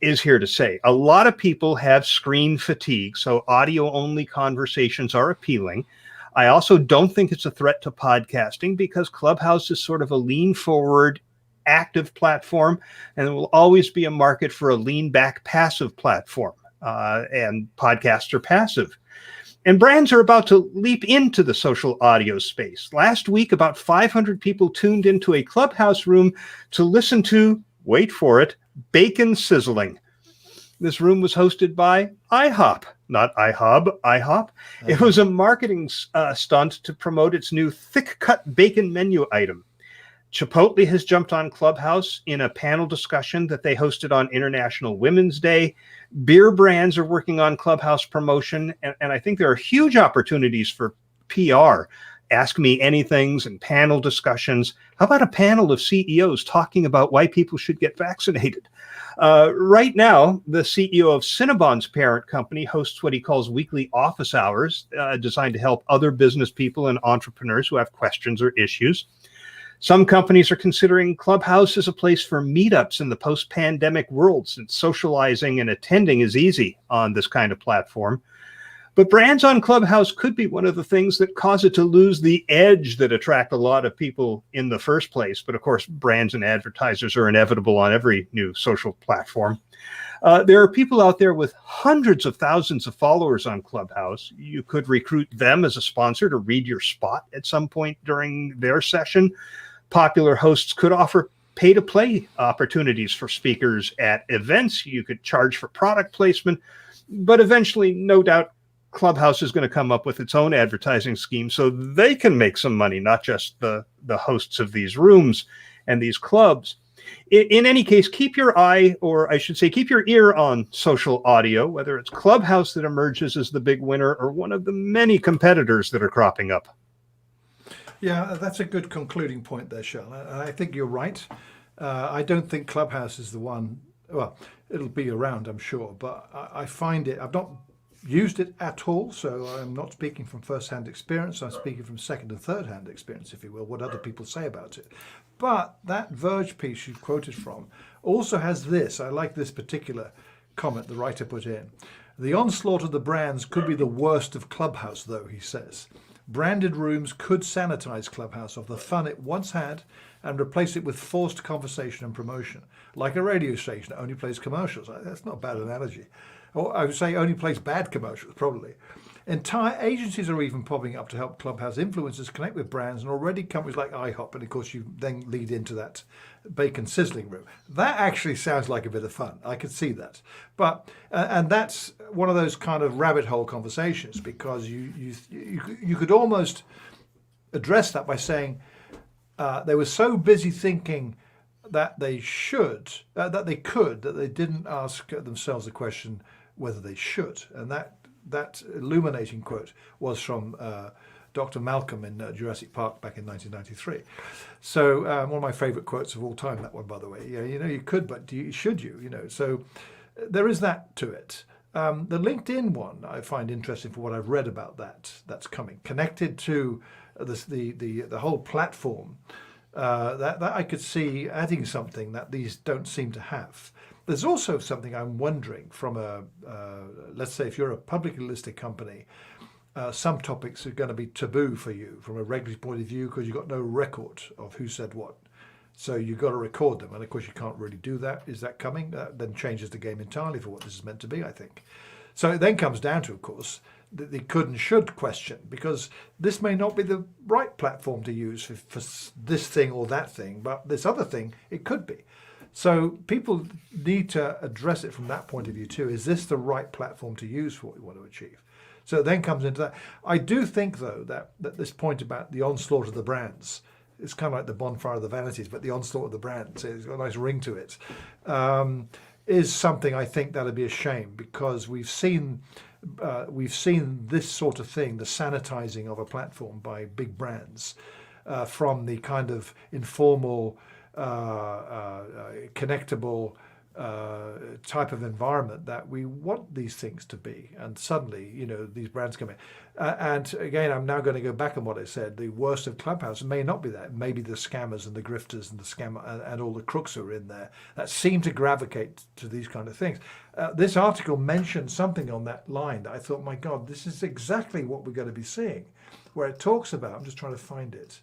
is here to stay. A lot of people have screen fatigue, so audio-only conversations are appealing. I also don't think it's a threat to podcasting because Clubhouse is sort of a lean-forward, active platform, and there will always be a market for a lean-back, passive platform, and podcasts are passive. And brands are about to leap into the social audio space. Last week, about 500 people tuned into a Clubhouse room to listen to, wait for it, bacon sizzling. This room was hosted by IHOP, not IHOB, IHOP. It was a marketing stunt to promote its new thick-cut bacon menu item. Chipotle has jumped on Clubhouse in a panel discussion that they hosted on International Women's Day. Beer brands are working on Clubhouse promotion, and I think there are huge opportunities for PR. Ask Me Anythings and panel discussions. How about a panel of CEOs talking about why people should get vaccinated? Right now, the CEO of Cinnabon's parent company hosts what he calls weekly office hours, designed to help other business people and entrepreneurs who have questions or issues. Some companies are considering Clubhouse as a place for meetups in the post-pandemic world, since socializing and attending is easy on this kind of platform. But brands on Clubhouse could be one of the things that cause it to lose the edge that attract a lot of people in the first place. But of course, brands and advertisers are inevitable on every new social platform. There are people out there with hundreds of thousands of followers on Clubhouse. You could recruit them as a sponsor to read your spot at some point during their session. Popular hosts could offer pay-to-play opportunities for speakers at events. You could charge for product placement. But eventually, no doubt, Clubhouse is going to come up with its own advertising scheme so they can make some money, not just the hosts of these rooms and these clubs. In any case, keep your eye, or I should say, keep your ear on social audio, whether it's Clubhouse that emerges as the big winner or one of the many competitors that are cropping up. Yeah, that's a good concluding point there, Shel. I think you're right. I don't think Clubhouse is the one. Well, it'll be around, I'm sure, but I find it, I've not used it at all, so I'm not speaking from first-hand experience. I'm speaking from second and third-hand experience, if you will, what other people say about it. But that Verge piece you quoted from also has this. I like this particular comment the writer put in. The onslaught of the brands could be the worst of Clubhouse, though, he says. Branded rooms could sanitize Clubhouse of the fun it once had and replace it with forced conversation and promotion, like a radio station that only plays commercials. That's not a bad analogy. Or I would say only plays bad commercials, probably. Entire agencies are even popping up to help Clubhouse influencers connect with brands, and already companies like IHOP, and of course you then lead into that bacon sizzling room. That actually sounds like a bit of fun. I could see that. But and that's one of those kind of rabbit hole conversations, because you could almost address that by saying they were so busy thinking that they should, that they could, that they didn't ask themselves the question whether they should. And that illuminating quote was from Dr. Malcolm in Jurassic Park back in 1993. So one of my favorite quotes of all time, that one, by the way. You could, but should you? So there is that to it. The LinkedIn one I find interesting for what I've read about that's coming, connected to the whole platform. That I could see adding something that these don't seem to have. There's also something I'm wondering from let's say if you're a publicly listed company, some topics are going to be taboo for you from a regulatory point of view because you've got no record of who said what. So you've got to record them. And of course you can't really do that. Is that coming? That then changes the game entirely for what this is meant to be, I think. So it then comes down to, of course, the could and should question, because this may not be the right platform to use for this thing or that thing, but this other thing, it could be. So people need to address it from that point of view too. Is this the right platform to use for what we want to achieve? So it then comes into that. I do think, though, that this point about the onslaught of the brands, it's kind of like the bonfire of the vanities, but the onslaught of the brands, it's got a nice ring to it, is something I think that'd be a shame, because we've seen this sort of thing, the sanitizing of a platform by big brands, from the kind of informal, connectable type of environment that we want these things to be. And suddenly, these brands come in. And again, I'm now going to go back on what I said. The worst of Clubhouse may not be that. It may be the scammers and the grifters and the and all the crooks who are in there that seem to gravitate to these kind of things. This article mentioned something on that line that I thought, my God, this is exactly what we're going to be seeing, where it talks about, I'm just trying to find it,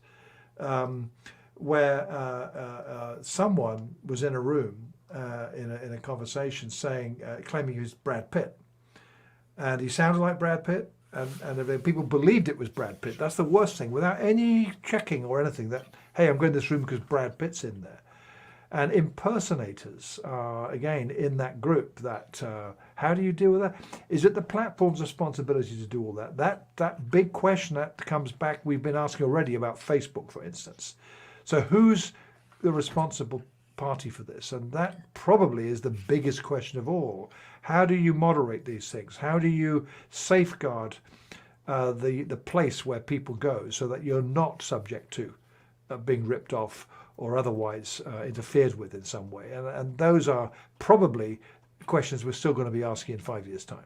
where someone was in a room in a conversation saying, claiming he was Brad Pitt, and he sounded like Brad Pitt, and people believed it was Brad Pitt. That's the worst thing, without any checking or anything, that, hey, I'm going to this room because Brad Pitt's in there. And impersonators are, again, in that group. That how do you deal with that? Is it the platform's responsibility to do all that? That big question that comes back, we've been asking already about Facebook, for instance. So who's the responsible party for this? And that probably is the biggest question of all. How do you moderate these things? How do you safeguard the place where people go so that you're not subject to being ripped off or otherwise interfered with in some way? And those are probably questions we're still going to be asking in 5 years' time.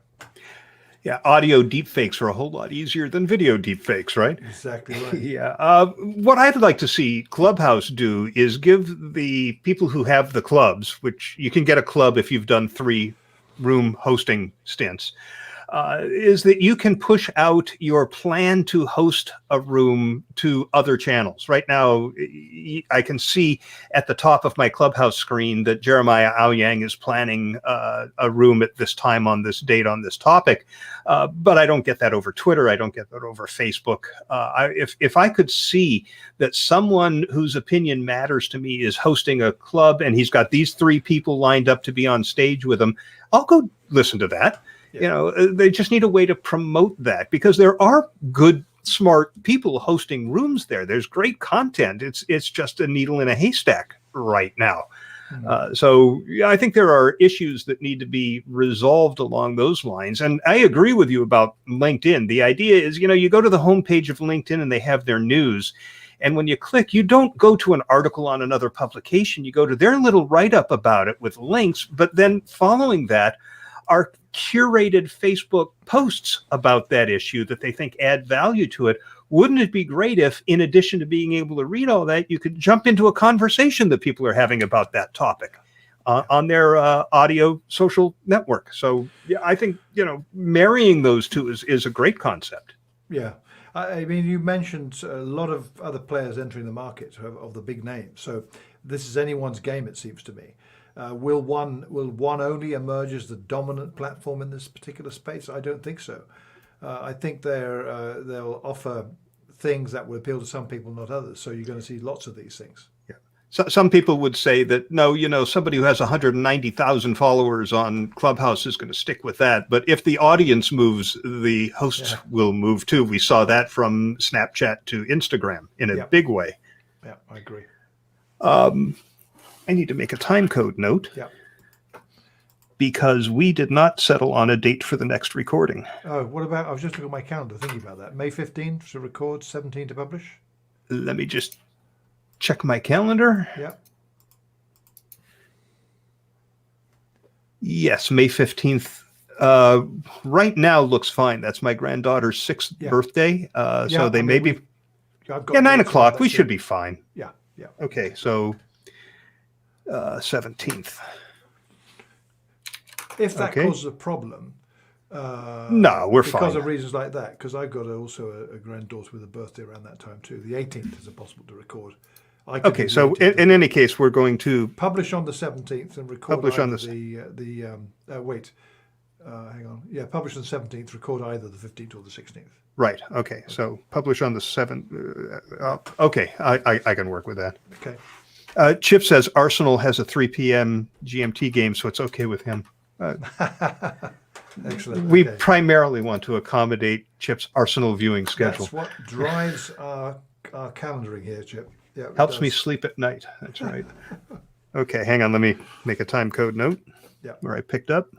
Yeah, audio deepfakes are a whole lot easier than video deepfakes, right? Exactly right. Yeah. What I'd like to see Clubhouse do is give the people who have the clubs, which you can get a club if you've done 3 room hosting stints, is that you can push out your plan to host a room to other channels. Right now, I can see at the top of my Clubhouse screen that Jeremiah Aoyang is planning a room at this time on this date on this topic, but I don't get that over Twitter. I don't get that over Facebook. If I could see that someone whose opinion matters to me is hosting a club and he's got these 3 people lined up to be on stage with him, I'll go listen to that. They just need a way to promote that, because there are good, smart people hosting rooms there. There's great content. It's just a needle in a haystack right now. So I think there are issues that need to be resolved along those lines. And I agree with you about LinkedIn. The idea is, you go to the homepage of LinkedIn and they have their news. And when you click, you don't go to an article on another publication. You go to their little write-up about it with links. But then following that are curated Facebook posts about that issue that they think add value to it. Wouldn't it be great if, in addition to being able to read all that, you could jump into a conversation that people are having about that topic on their audio social network? So yeah, I think, marrying those two is a great concept. Yeah. I mean, you mentioned a lot of other players entering the market of the big names. So this is anyone's game, it seems to me. Will one only emerge as the dominant platform in this particular space? I don't think so. I think they'll offer things that will appeal to some people, not others. So you're going to see lots of these things. Yeah. So some people would say that, no, somebody who has 190,000 followers on Clubhouse is going to stick with that. But if the audience moves, the hosts will move too. We saw that from Snapchat to Instagram in a big way. Yeah, I agree. I need to make a time code note. Yeah. Because we did not settle on a date for the next recording. Oh, what about, I was just looking at my calendar thinking about that. May 15th to record, 17th to publish? Let me just check my calendar. Yeah. Yes, May 15th. Right now looks fine. That's my granddaughter's 6th birthday. So they may be... 9 o'clock. We should be fine. Yeah, yeah. Okay, so 17th. If that causes a problem, no, we're fine. Because of reasons like that, because I've got also a granddaughter with a birthday around that time too. The 18th is impossible to record. Okay, so in any case, we're going to publish on the 17th and record publish on the hang on. Yeah, publish on the 17th, record either the 15th or the 16th. Right. Okay. So publish on the 7th. Okay, I can work with that. Okay. Chip says Arsenal has a 3 p.m. GMT game, so it's okay with him. Excellent. We primarily want to accommodate Chip's Arsenal viewing schedule. That's what drives our calendaring here, Chip. Yeah, helps me sleep at night. That's right. Okay, hang on. Let me make a time code note. Yeah. Where I picked up.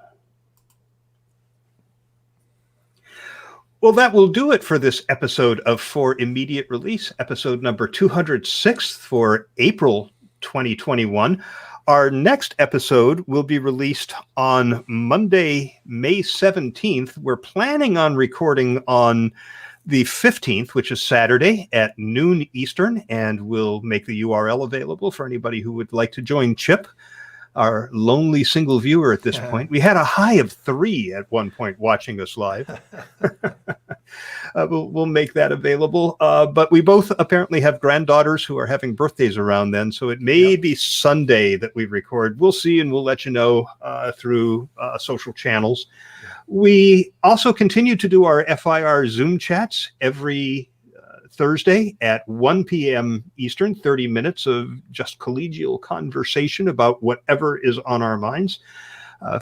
Well, that will do it for this episode of For Immediate Release, episode number 206 for April 2021. Our next episode will be released on Monday, May 17th. We're planning on recording on the 15th, which is Saturday at noon Eastern, and we'll make the URL available for anybody who would like to join Chip, our lonely single viewer at this point. We had a high of 3 at one point watching us live. We'll make that available. But we both apparently have granddaughters who are having birthdays around then, so it may be Sunday that we record. We'll see, and we'll let you know through social channels. We also continue to do our FIR Zoom chats every Thursday at 1 p.m. Eastern, 30 minutes of just collegial conversation about whatever is on our minds.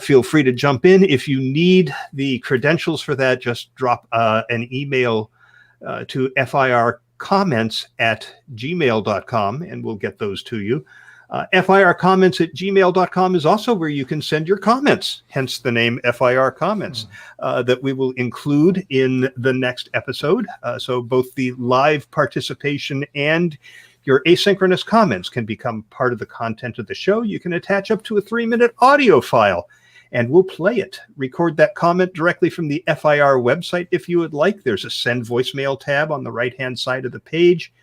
Feel free to jump in. If you need the credentials for that, just drop an email to fircomments@gmail.com and we'll get those to you. fircomments@gmail.com is also where you can send your comments, hence the name FIR Comments, that we will include in the next episode. So both the live participation and your asynchronous comments can become part of the content of the show. You can attach up to a 3-minute audio file and we'll play it. Record that comment directly from the FIR website if you would like. There's a send voicemail tab on the right-hand side of the page.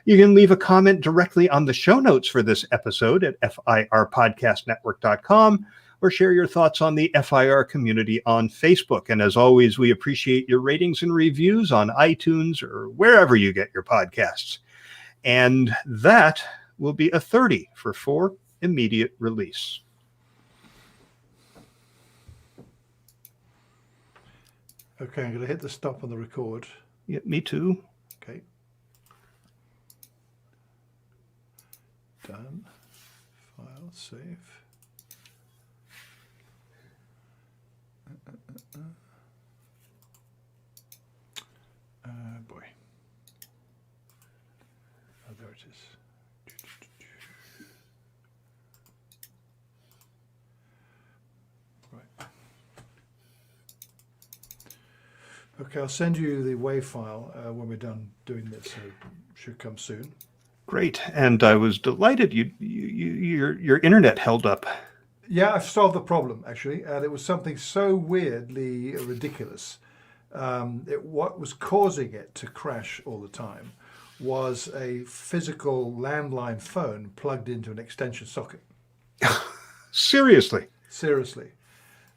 You can leave a comment directly on the show notes for this episode at firpodcastnetwork.com or share your thoughts on the FIR community on Facebook. And as always, we appreciate your ratings and reviews on iTunes or wherever you get your podcasts. And that will be a 30 for immediate release. Okay, I'm going to hit the stop on the record. Yeah, me too. Okay. Done. File, save. Boy. Oh, there it is. Right. Okay, I'll send you the WAV file when we're done doing this. So it should come soon. Great, and I was delighted your internet held up. Yeah, I've solved the problem actually, and it was something so weirdly ridiculous. What was causing it to crash all the time was a physical landline phone plugged into an extension socket. Seriously. Seriously.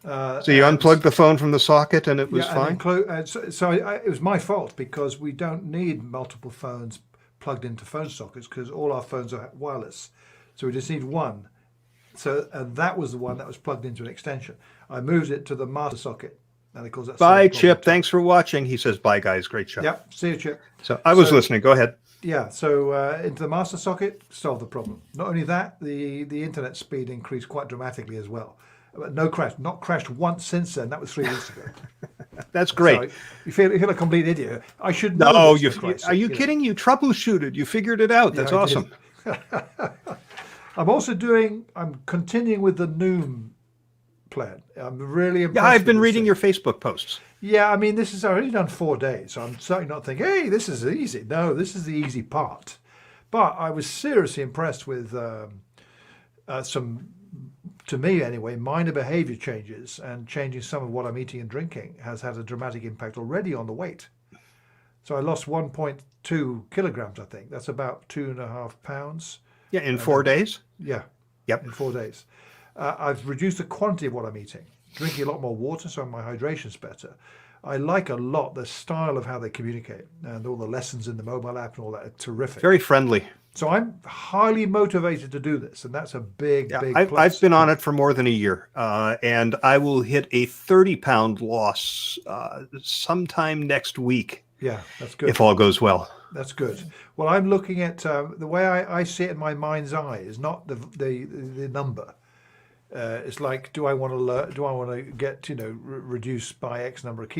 So you unplugged the phone from the socket and it was fine? It was my fault because we don't need multiple phones plugged into phone sockets because all our phones are wireless. So we just need one. So that was the one that was plugged into an extension. I moved it to the master socket. And of course that's bye, Chip. Thanks for watching. He says, bye, guys. Great show. Yep. See you, Chip. So I was listening. Go ahead. Yeah. So into the master socket, solved the problem. Not only that, the internet speed increased quite dramatically as well. But no crash. Not crashed once since then. That was 3 weeks ago. That's great. So you feel a complete idiot. I should know. No, this, are you kidding? You troubleshooted. You figured it out. That's awesome. I'm continuing with the Noom plan. I'm really impressed. Yeah, I've been reading your Facebook posts. Yeah, I mean, I've already done 4 days, so I'm certainly not thinking, hey, this is easy. No, this is the easy part. But I was seriously impressed with some, to me anyway, minor behavior changes, and changing some of what I'm eating and drinking has had a dramatic impact already on the weight. So I lost 1.2 kilograms, I think. That's about 2.5 pounds. Yeah, in 4 days? Yeah. Yep. In 4 days. I've reduced the quantity of what I'm eating, drinking a lot more water, so my hydration's better. I like a lot the style of how they communicate, and all the lessons in the mobile app and all that are terrific. Very friendly. So I'm highly motivated to do this, and that's a big plus. I've been on it for more than a year, and I will hit a 30-pound loss sometime next week. Yeah, that's good. If all goes well. That's good. Well, I'm looking at the way I see it in my mind's eye is not the number. It's like, do I want to get reduced by X number of kilos?